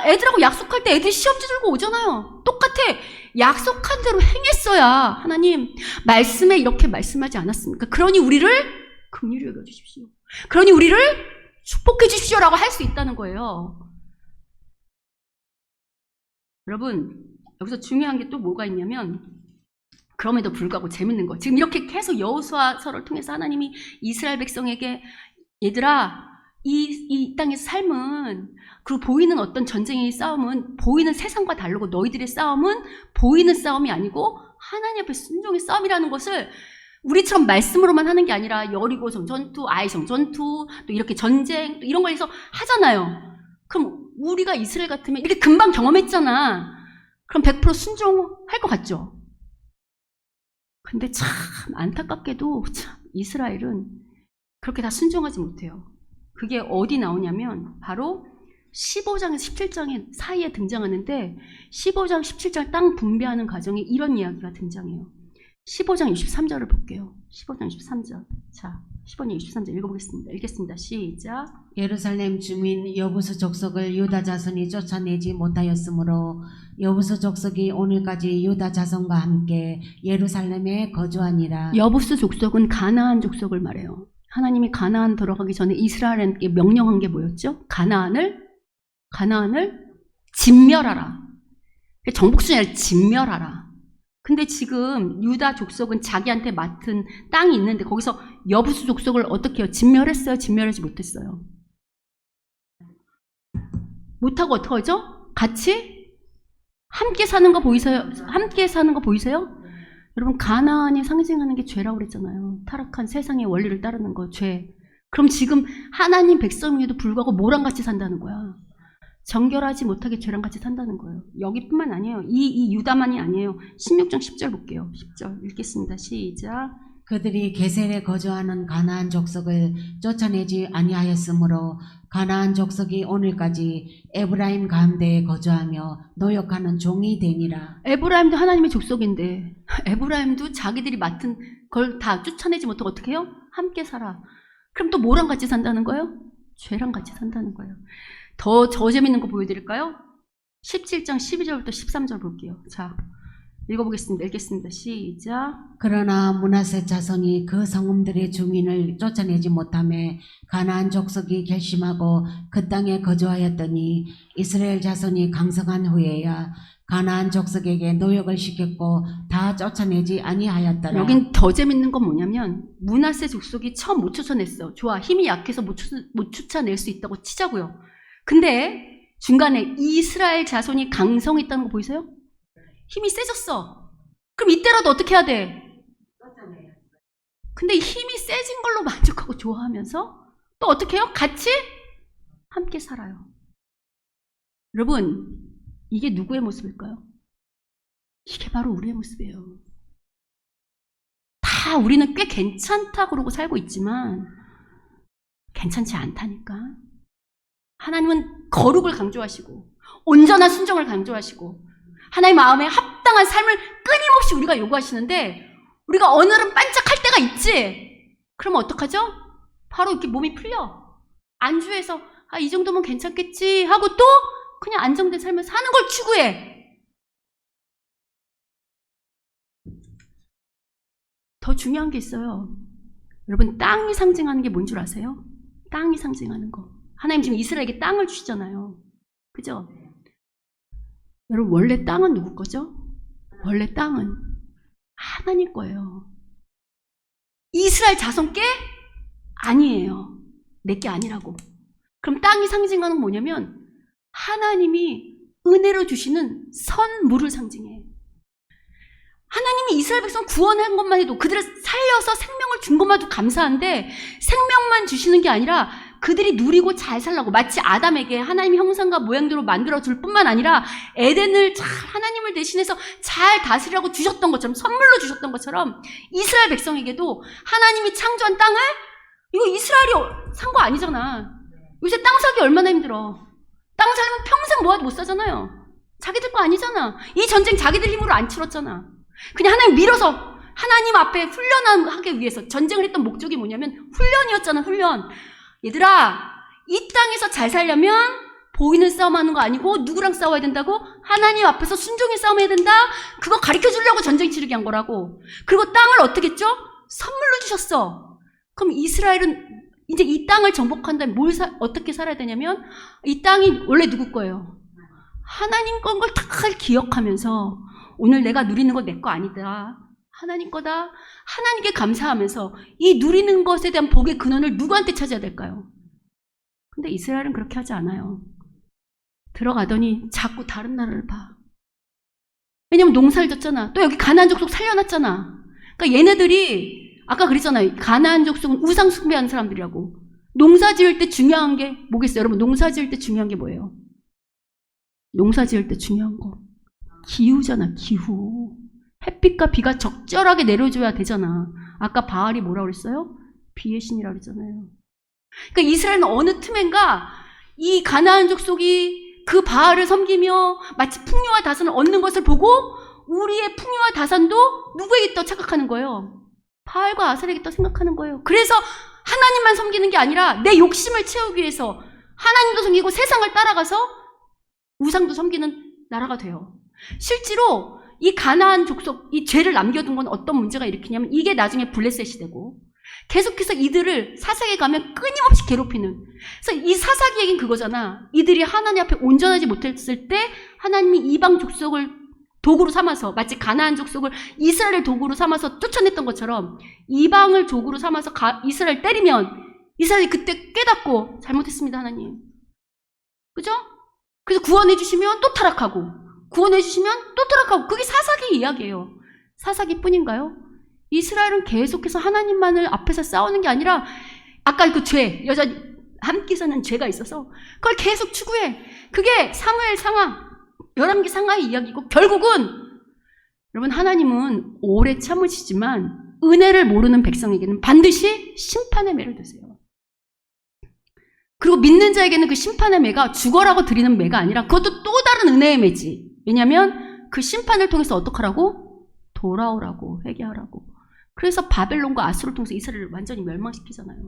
애들하고 약속할 때 애들 시험지 들고 오잖아요. 똑같아. 약속한 대로 행했어야 하나님 말씀에 이렇게 말씀하지 않았습니까? 그러니 우리를 긍휼히 여겨주십시오. 그러니 우리를 축복해 주십시오라고 할 수 있다는 거예요. 여러분, 여기서 중요한 게 또 뭐가 있냐면, 그럼에도 불구하고 재밌는 거, 지금 이렇게 계속 여호수아서를 통해서 하나님이 이스라엘 백성에게, 얘들아, 이 땅에서 삶은, 그리고 보이는 어떤 전쟁의 싸움은 보이는 세상과 다르고, 너희들의 싸움은 보이는 싸움이 아니고 하나님 앞에 순종의 싸움이라는 것을 우리처럼 말씀으로만 하는 게 아니라 여리고성 전투, 아이성 전투, 또 이렇게 전쟁, 또 이런 거에서 하잖아요. 그럼 우리가 이스라엘 같으면 이렇게 금방 경험했잖아. 그럼 100% 순종할 것 같죠? 근데 참 안타깝게도 참 이스라엘은 그렇게 다 순종하지 못해요. 그게 어디 나오냐면 바로 15장에서 17장의 사이에 등장하는데, 15장, 17장 땅 분배하는 과정에 이런 이야기가 등장해요. 15장 23절을 볼게요. 15장 23절. 자, 15장 23절 읽어보겠습니다. 읽겠습니다. 시작. 예루살렘 주민 여부수 족속을 유다 자손이 쫓아내지 못하였으므로 여부수 족속이 오늘까지 유다 자손과 함께 예루살렘에 거주하니라. 여부수 족속은 가나안 족속을 말해요. 하나님이 가나안 들어가기 전에 이스라엘에게 명령한 게 뭐였죠? 가나안을 진멸하라. 정복순이 아니라 진멸하라. 근데 지금 유다 족속은 자기한테 맡은 땅이 있는데 거기서 여부수 족속을 어떻게 해요? 진멸했어요? 진멸하지 못했어요? 못하고 어떻게 하죠? 같이 함께 사는 거 보이세요? 함께 사는 거 보이세요? 여러분, 가나안이 상징하는 게 죄라고 그랬잖아요. 타락한 세상의 원리를 따르는 거, 죄. 그럼 지금 하나님 백성에도 불구하고 뭐랑 같이 산다는 거야? 정결하지 못하게 죄랑 같이 산다는 거예요. 여기뿐만 아니에요. 이 유다만이 아니에요. 16장 10절 볼게요. 10절 읽겠습니다. 시작. 그들이 게셀에 거주하는 가나안 족속을 쫓아내지 아니하였으므로 가나안 족속이 오늘까지 에브라임 가운데에 거주하며 노역하는 종이 되니라. 에브라임도 하나님의 족속인데 에브라임도 자기들이 맡은 걸 다 쫓아내지 못하고 어떻게 해요? 함께 살아. 그럼 또 뭐랑 같이 산다는 거예요? 죄랑 같이 산다는 거예요. 더 재밌는 거 보여드릴까요? 17장 12절부터 13절 볼게요. 자, 읽어보겠습니다. 읽겠습니다. 시작. 그러나 므낫세 자손이 그 성읍들의 주민을 쫓아내지 못하며 가나안 족속이 결심하고 그 땅에 거주하였더니 이스라엘 자손이 강성한 후에야 가나안 족속에게 노역을 시켰고 다 쫓아내지 아니하였더라. 여긴 더 재밌는 건 뭐냐면 므낫세 족속이 처음 못 쫓아냈어. 좋아, 힘이 약해서 못 쫓아낼 수 있다고 치자고요. 근데 중간에 이스라엘 자손이 강성했다는 거 보이세요? 힘이 세졌어. 그럼 이때라도 어떻게 해야 돼? 근데 힘이 세진 걸로 만족하고 좋아하면서 또 어떻게 해요? 같이 함께 살아요. 여러분, 이게 누구의 모습일까요? 이게 바로 우리의 모습이에요. 다 우리는 꽤 괜찮다 그러고 살고 있지만 괜찮지 않다니까. 하나님은 거룩을 강조하시고 온전한 순종을 강조하시고 하나님 마음에 합당한 삶을 끊임없이 우리가 요구하시는데 우리가 어느날은 반짝할 때가 있지. 그러면 어떡하죠? 바로 이렇게 몸이 풀려. 안주해서 이 정도면 괜찮겠지 하고 또 그냥 안정된 삶을 사는 걸 추구해. 더 중요한 게 있어요. 여러분, 땅이 상징하는 게 뭔 줄 아세요? 땅이 상징하는 거. 하나님 지금 이스라엘에게 땅을 주시잖아요. 그죠? 여러분, 원래 땅은 누구 거죠? 원래 땅은 하나님 거예요. 이스라엘 자손 께? 아니에요. 내 게 아니라고. 그럼 땅이 상징하는 건 뭐냐면 하나님이 은혜로 주시는 선물을 상징해. 하나님이 이스라엘 백성 구원한 것만 해도 그들을 살려서 생명을 준 것만 해도 감사한데 생명만 주시는 게 아니라 그들이 누리고 잘 살라고 마치 아담에게 하나님의 형상과 모양대로 만들어줄 뿐만 아니라 에덴을 잘 하나님을 대신해서 잘 다스리라고 주셨던 것처럼 선물로 주셨던 것처럼 이스라엘 백성에게도 하나님이 창조한 땅을 이거 이스라엘이 산 거 아니잖아. 요새 땅 사기 얼마나 힘들어. 땅 살면 평생 모아도 못 사잖아요. 자기들 거 아니잖아. 이 전쟁 자기들 힘으로 안 치렀잖아. 그냥 하나님 밀어서 하나님 앞에 훈련하기 위해서 전쟁을 했던 목적이 뭐냐면 훈련이었잖아. 훈련. 얘들아, 이 땅에서 잘 살려면 보이는 싸움하는 거 아니고 누구랑 싸워야 된다고? 하나님 앞에서 순종의 싸움해야 된다. 그거 가르쳐주려고 전쟁 치르게 한 거라고. 그리고 땅을 어떻게 했죠? 선물로 주셨어. 그럼 이스라엘은 이제 이 땅을 정복한다면 어떻게 살아야 되냐면 이 땅이 원래 누구 거예요? 하나님 건 걸 다 기억하면서 오늘 내가 누리는 건 내 거 아니다. 하나님 거다. 하나님께 감사하면서 이 누리는 것에 대한 복의 근원을 누구한테 찾아야 될까요? 근데 이스라엘은 그렇게 하지 않아요. 들어가더니 자꾸 다른 나라를 봐. 왜냐면 농사를 졌잖아. 또 여기 가나안 족속 살려놨잖아. 그러니까 얘네들이 아까 그랬잖아요. 가나안 족속은 우상 숭배하는 사람들이라고. 농사 지을 때 중요한 게 뭐겠어요? 여러분, 농사 지을 때 중요한 게 뭐예요? 농사 지을 때 중요한 거. 기후잖아, 기후. 햇빛과 비가 적절하게 내려줘야 되잖아. 아까 바알이 뭐라고 그랬어요? 비의 신이라고 그랬잖아요. 그러니까 이스라엘은 어느 틈엔가 이 가나안 족속이 그 바알을 섬기며 마치 풍요와 다산을 얻는 것을 보고 우리의 풍요와 다산도 누구에게 있다고 착각하는 거예요? 바알과 아셀에게 있다고 생각하는 거예요. 그래서 하나님만 섬기는 게 아니라 내 욕심을 채우기 위해서 하나님도 섬기고 세상을 따라가서 우상도 섬기는 나라가 돼요. 실제로 이 가나안 족속, 이 죄를 남겨둔 건 어떤 문제가 일으키냐면 이게 나중에 블레셋이 되고 계속해서 이들을 사사기에 가면 끊임없이 괴롭히는. 그래서 이 사사기 얘기는 그거잖아. 이들이 하나님 앞에 온전하지 못했을 때 하나님이 이방 족속을 도구로 삼아서, 마치 가나안 족속을 이스라엘의 도구로 삼아서 쫓아냈던 것처럼 이방을 도구로 삼아서 이스라엘 때리면 이스라엘이 그때 깨닫고 잘못했습니다, 하나님. 그죠? 그래서 구원해 주시면 또 타락하고, 구원해 주시면 또 타락하고, 그게 사사기 이야기예요. 사사기 뿐인가요? 이스라엘은 계속해서 하나님만을 앞에서 싸우는 게 아니라 아까 그 죄, 여자 함께 사는 죄가 있어서 그걸 계속 추구해. 그게 사무엘 상하, 열왕기 상하의 이야기고, 결국은 여러분, 하나님은 오래 참으시지만 은혜를 모르는 백성에게는 반드시 심판의 매를 드세요. 그리고 믿는 자에게는 그 심판의 매가 죽어라고 드리는 매가 아니라 그것도 또 다른 은혜의 매지. 왜냐하면 그 심판을 통해서 어떡하라고? 돌아오라고, 회개하라고. 그래서 바벨론과 아수르를 통해서 이스라엘을 완전히 멸망시키잖아요.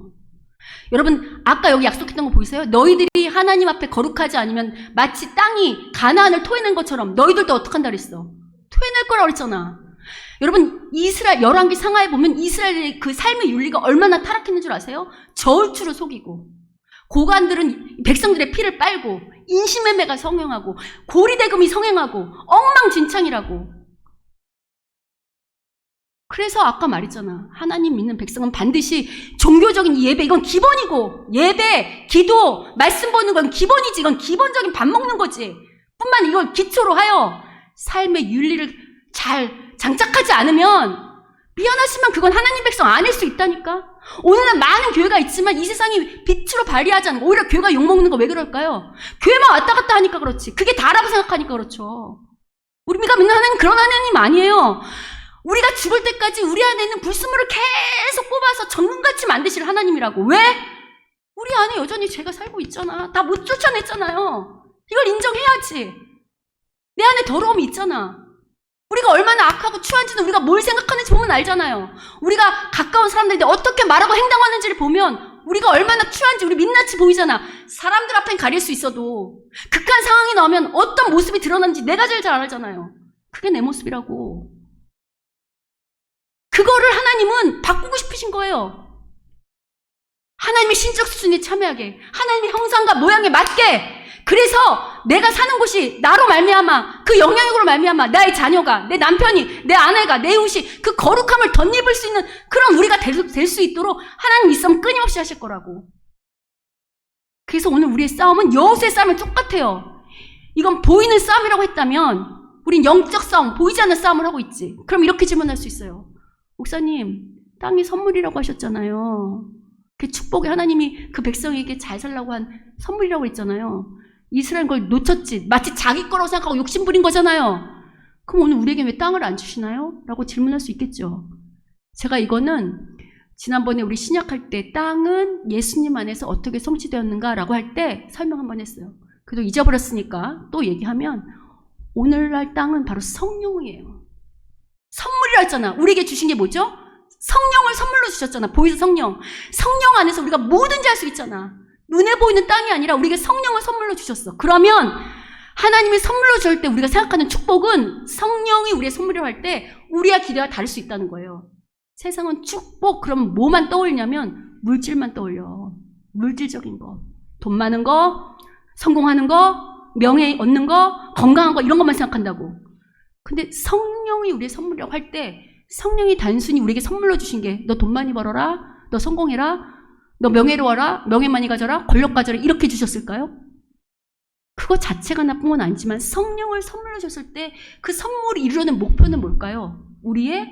여러분, 아까 여기 약속했던 거 보이세요? 너희들이 하나님 앞에 거룩하지 않으면 마치 땅이 가나안을 토해낸 것처럼 너희들도 어떡한다 그랬어? 토해낼 거라고 그랬잖아. 여러분, 이스라엘 열왕기 상하에 보면 이스라엘의 그 삶의 윤리가 얼마나 타락했는 줄 아세요? 저울추를 속이고, 고관들은 백성들의 피를 빨고, 인신매매가 성행하고, 고리대금이 성행하고, 엉망진창이라고. 그래서 아까 말했잖아. 하나님 믿는 백성은 반드시 종교적인 예배, 이건 기본이고, 예배, 기도, 말씀 보는 건 기본이지. 이건 기본적인 밥 먹는 거지. 뿐만 이걸 기초로 하여 삶의 윤리를 잘 장착하지 않으면 미안하지만 그건 하나님 백성 아닐 수 있다니까. 오늘은 많은 교회가 있지만 이 세상이 빛으로 발휘하지 않는 거, 오히려 교회가 욕먹는 거 왜 그럴까요? 교회만 왔다 갔다 하니까 그렇지. 그게 다라고 생각하니까 그렇죠. 우리가 믿는 하나님 그런 하나님 아니에요. 우리가 죽을 때까지 우리 안에 있는 불순물을 계속 뽑아서 정금같이 만드실 하나님이라고. 왜? 우리 안에 여전히 죄가 살고 있잖아. 다 못 쫓아냈잖아요. 이걸 인정해야지. 내 안에 더러움이 있잖아. 우리가 얼마나 악하고 추한지는 우리가 뭘 생각하는지 보면 알잖아요. 우리가 가까운 사람들한테 어떻게 말하고 행동하는지를 보면 우리가 얼마나 추한지 우리 민낯이 보이잖아. 사람들 앞엔 가릴 수 있어도 극한 상황이 나오면 어떤 모습이 드러나는지 내가 제일 잘 알잖아요. 그게 내 모습이라고. 그거를 하나님은 바꾸고 싶으신 거예요. 하나님의 신적 수준에 참여하게, 하나님의 형상과 모양에 맞게. 그래서 내가 사는 곳이 나로 말미암아, 그 영향력으로 말미암아 나의 자녀가, 내 남편이, 내 아내가, 내 이웃이 그 거룩함을 덧입을 수 있는 그런 우리가 될 수 있도록 하나님 이 싸움 끊임없이 하실 거라고. 그래서 오늘 우리의 싸움은 여호수아의 싸움이 똑같아요. 이건 보이는 싸움이라고 했다면 우린 영적 싸움, 보이지 않는 싸움을 하고 있지. 그럼 이렇게 질문할 수 있어요. 목사님, 땅이 선물이라고 하셨잖아요. 그 축복이 하나님이 그 백성에게 잘 살라고 한 선물이라고 했잖아요. 이스라엘 걸 놓쳤지. 마치 자기 거라고 생각하고 욕심 부린 거잖아요. 그럼 오늘 우리에게 왜 땅을 안 주시나요? 라고 질문할 수 있겠죠. 제가 이거는 지난번에 우리 신약할 때 땅은 예수님 안에서 어떻게 성취되었는가 라고 할 때 설명 한번 했어요. 그래도 잊어버렸으니까 또 얘기하면 오늘날 땅은 바로 성령이에요. 선물이라 했잖아. 우리에게 주신 게 뭐죠? 성령을 선물로 주셨잖아. 보이는 성령. 성령 안에서 우리가 뭐든지 할 수 있잖아. 눈에 보이는 땅이 아니라 우리에게 성령을 선물로 주셨어. 그러면 하나님이 선물로 줄 때 우리가 생각하는 축복은 성령이 우리의 선물이라고 할 때 우리와 기대와 다를 수 있다는 거예요. 세상은 축복, 그럼 뭐만 떠올리냐면 물질만 떠올려. 물질적인 거. 돈 많은 거, 성공하는 거, 명예 얻는 거, 건강한 거, 이런 것만 생각한다고. 근데 성령이 우리의 선물이라고 할 때 성령이 단순히 우리에게 선물로 주신 게 너 돈 많이 벌어라, 너 성공해라, 너 명예로워라, 명예 많이 가져라, 권력 가져라, 이렇게 주셨을까요? 그거 자체가 나쁜 건 아니지만 성령을 선물로 줬을 때 그 선물이 이루려는 목표는 뭘까요? 우리의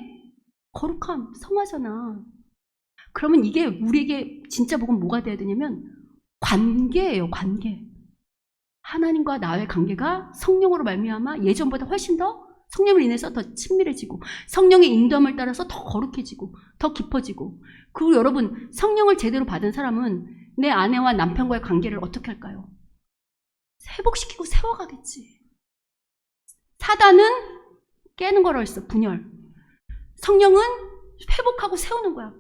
거룩함, 성화잖아. 그러면 이게 우리에게 진짜 복은 뭐가 돼야 되냐면 관계예요, 관계. 하나님과 나의 관계가 성령으로 말미암아 예전보다 훨씬 더 성령을 인해서 더 친밀해지고 성령의 인도함을 따라서 더 거룩해지고 더 깊어지고. 그리고 여러분, 성령을 제대로 받은 사람은 내 아내와 남편과의 관계를 어떻게 할까요? 회복시키고 세워가겠지. 사단은 깨는 거라고 했어. 분열. 성령은 회복하고 세우는 거야.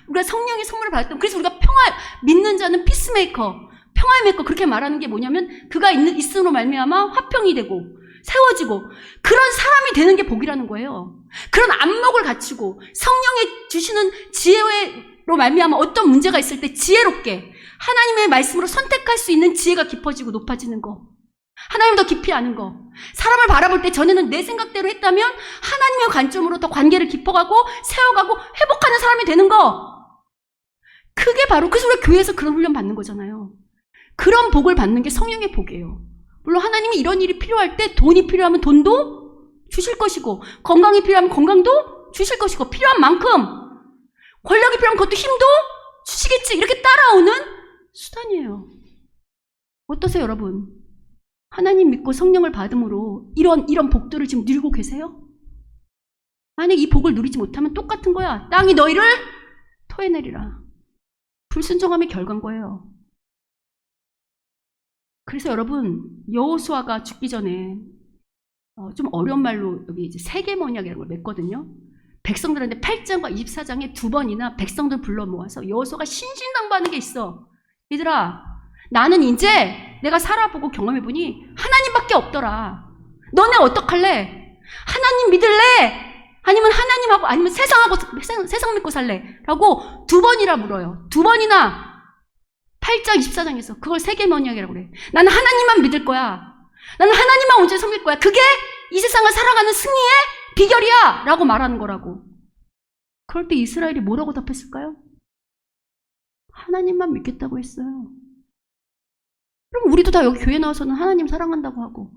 우리가 성령의 선물을 받았던, 그래서 우리가 믿는 자는 피스메이커, 평화의 메이커, 그렇게 말하는 게 뭐냐면 그가 있음으로 말미암아 화평이 되고 세워지고 그런 사람이 되는 게 복이라는 거예요. 그런 안목을 갖추고 성령이 주시는 지혜로 말미암아 어떤 문제가 있을 때 지혜롭게 하나님의 말씀으로 선택할 수 있는 지혜가 깊어지고 높아지는 거. 하나님 더 깊이 아는 거. 사람을 바라볼 때 전에는 내 생각대로 했다면 하나님의 관점으로 더 관계를 깊어가고 세워가고 회복하는 사람이 되는 거. 그게 바로 그래서 우리가 교회에서 그런 훈련 받는 거잖아요. 그런 복을 받는 게 성령의 복이에요. 물론 하나님이 이런 일이 필요할 때 돈이 필요하면 돈도 주실 것이고 건강이 필요하면 건강도 주실 것이고 필요한 만큼 권력이 필요하면 그것도 힘도 주시겠지. 이렇게 따라오는 수단이에요. 어떠세요, 여러분? 하나님 믿고 성령을 받음으로 이런 복들을 지금 누리고 계세요? 만약 이 복을 누리지 못하면 똑같은 거야. 땅이 너희를 토해내리라. 불순종함의 결과인 거예요. 그래서 여러분, 여호수아가 죽기 전에 좀 어려운 말로 여기 이제 세계문약이라는 걸 맺거든요. 백성들한테 8장과 24장에 2번이나 백성들 불러 모아서 여호수아가 신신당부하는 게 있어. 얘들아, 나는 이제 내가 살아보고 경험해보니 하나님밖에 없더라. 너네 어떡할래? 하나님 믿을래? 아니면 하나님하고 아니면 세상 믿고 살래? 라고 2번이라 물어요. 2번이나 8장 24장에서 그걸 세계문약이라고 그래. 나는 하나님만 믿을 거야. 나는 하나님만 온전히 섬길 거야. 그게 이 세상을 살아가는 승리의 비결이야! 라고 말하는 거라고. 그럴 때 이스라엘이 뭐라고 답했을까요? 하나님만 믿겠다고 했어요. 그럼 우리도 다 여기 교회 나와서는 하나님 사랑한다고 하고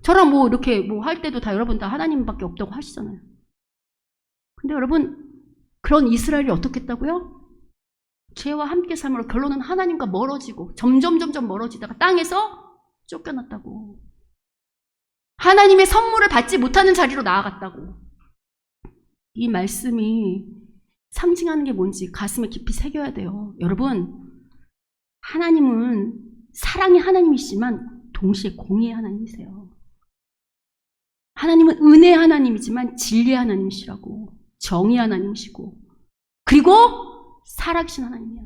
저랑 뭐 이렇게 뭐 할 때도 다 여러분 다 하나님밖에 없다고 하시잖아요. 근데 여러분 그런 이스라엘이 어떻겠다고요? 죄와 함께 삶으로 결론은 하나님과 멀어지고 점점 멀어지다가 땅에서 쫓겨났다고. 하나님의 선물을 받지 못하는 자리로 나아갔다고. 이 말씀이 상징하는 게 뭔지 가슴에 깊이 새겨야 돼요. 여러분, 하나님은 사랑의 하나님이시지만 동시에 공의의 하나님이세요. 하나님은 은혜의 하나님이지만 진리의 하나님이시라고. 정의의 하나님이시고 그리고 살아계신 하나님이야.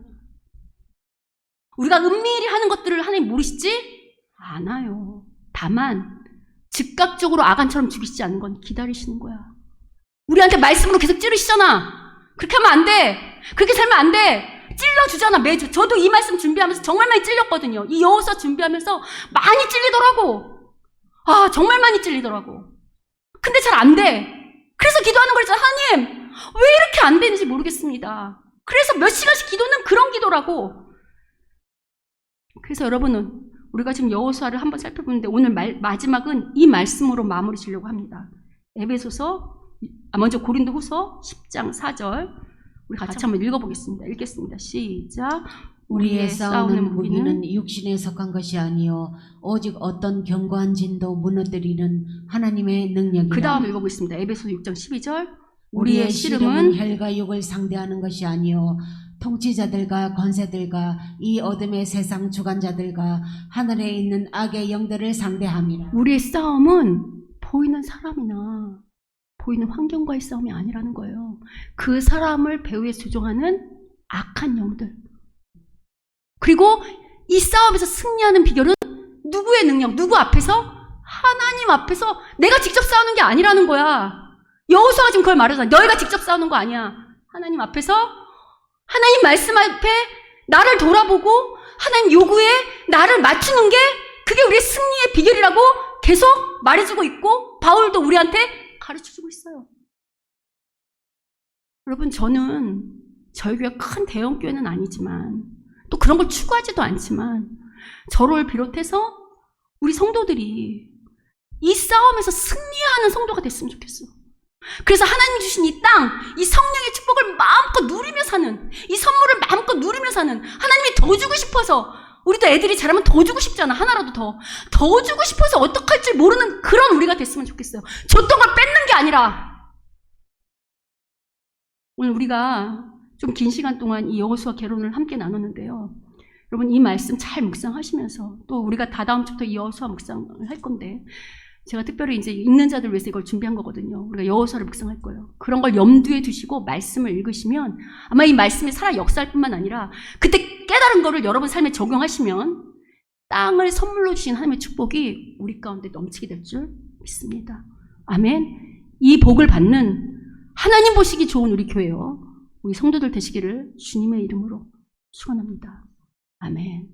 우리가 은밀히 하는 것들을 하나님 모르시지? 않아요. 다만 즉각적으로 아간처럼 죽이시지 않는 건 기다리시는 거야. 우리한테 말씀으로 계속 찌르시잖아. 그렇게 하면 안 돼. 그렇게 살면 안 돼. 찔러주잖아, 매주. 저도 이 말씀 준비하면서 정말 많이 찔렸거든요. 이 여호수아 준비하면서 많이 찔리더라고. 아, 정말 많이 찔리더라고. 근데 잘 안 돼. 그래서 기도하는 거랬잖아. 하나님, 왜 이렇게 안 되는지 모르겠습니다. 그래서 몇 시간씩 기도는 그런 기도라고. 그래서 여러분은 우리가 지금 여호수아를 한번 살펴보는데 오늘 마지막은 이 말씀으로 마무리 지려고 합니다. 먼저 고린도후서 10장 4절 우리 같이 한번 읽어보겠습니다. 읽겠습니다. 시작. 우리의 싸우는 무기는 육신에 속한 것이 아니요 오직 어떤 견고한 진도 무너뜨리는 하나님의 능력이라. 그 다음 읽어보겠습니다. 에베소서 6장 12절. 우리의 씨름은 혈과 육을 상대하는 것이 아니요 통치자들과 권세들과 이 어둠의 세상 주관자들과 하늘에 있는 악의 영들을 상대함이라. 우리의 싸움은 보이는 사람이나 보이는 환경과의 싸움이 아니라는 거예요. 그 사람을 배후에 조종하는 악한 영들. 그리고 이 싸움에서 승리하는 비결은 누구의 능력, 누구 앞에서? 하나님 앞에서. 내가 직접 싸우는 게 아니라는 거야. 여호수아가 지금 그걸 말하잖아. 너희가 직접 싸우는 거 아니야. 하나님 앞에서 하나님 말씀 앞에 나를 돌아보고 하나님 요구에 나를 맞추는 게 그게 우리의 승리의 비결이라고 계속 말해주고 있고 바울도 우리한테 가르쳐주고 있어요. 여러분, 저는 저희 교회가 큰 대형 교회는 아니지만 또 그런 걸 추구하지도 않지만 저를 비롯해서 우리 성도들이 이 싸움에서 승리하는 성도가 됐으면 좋겠어. 그래서 하나님 주신 이 땅, 이 성령의 축복을 마음껏 누리며 사는, 이 선물을 마음껏 누리며 사는, 하나님이 더 주고 싶어서, 우리도 애들이 자라면 더 주고 싶잖아. 하나라도 더 주고 싶어서 어떡할 줄 모르는 그런 우리가 됐으면 좋겠어요. 줬던 걸 뺏는 게 아니라. 오늘 우리가 좀 긴 시간 동안 이 여호수아 개론을 함께 나눴는데요. 여러분, 이 말씀 잘 묵상하시면서 또 우리가 다다음 주부터 이 여호수아 묵상을 할 건데 제가 특별히 이제 읽는 자들 위해서 이걸 준비한 거거든요. 우리가 여호수아를 묵상할 거예요. 그런 걸 염두에 두시고 말씀을 읽으시면 아마 이 말씀이 살아 역사할 뿐만 아니라 그때 깨달은 거를 여러분 삶에 적용하시면 땅을 선물로 주신 하나님의 축복이 우리 가운데 넘치게 될 줄 믿습니다. 아멘. 이 복을 받는 하나님 보시기 좋은 우리 교회요. 우리 성도들 되시기를 주님의 이름으로 축원합니다. 아멘.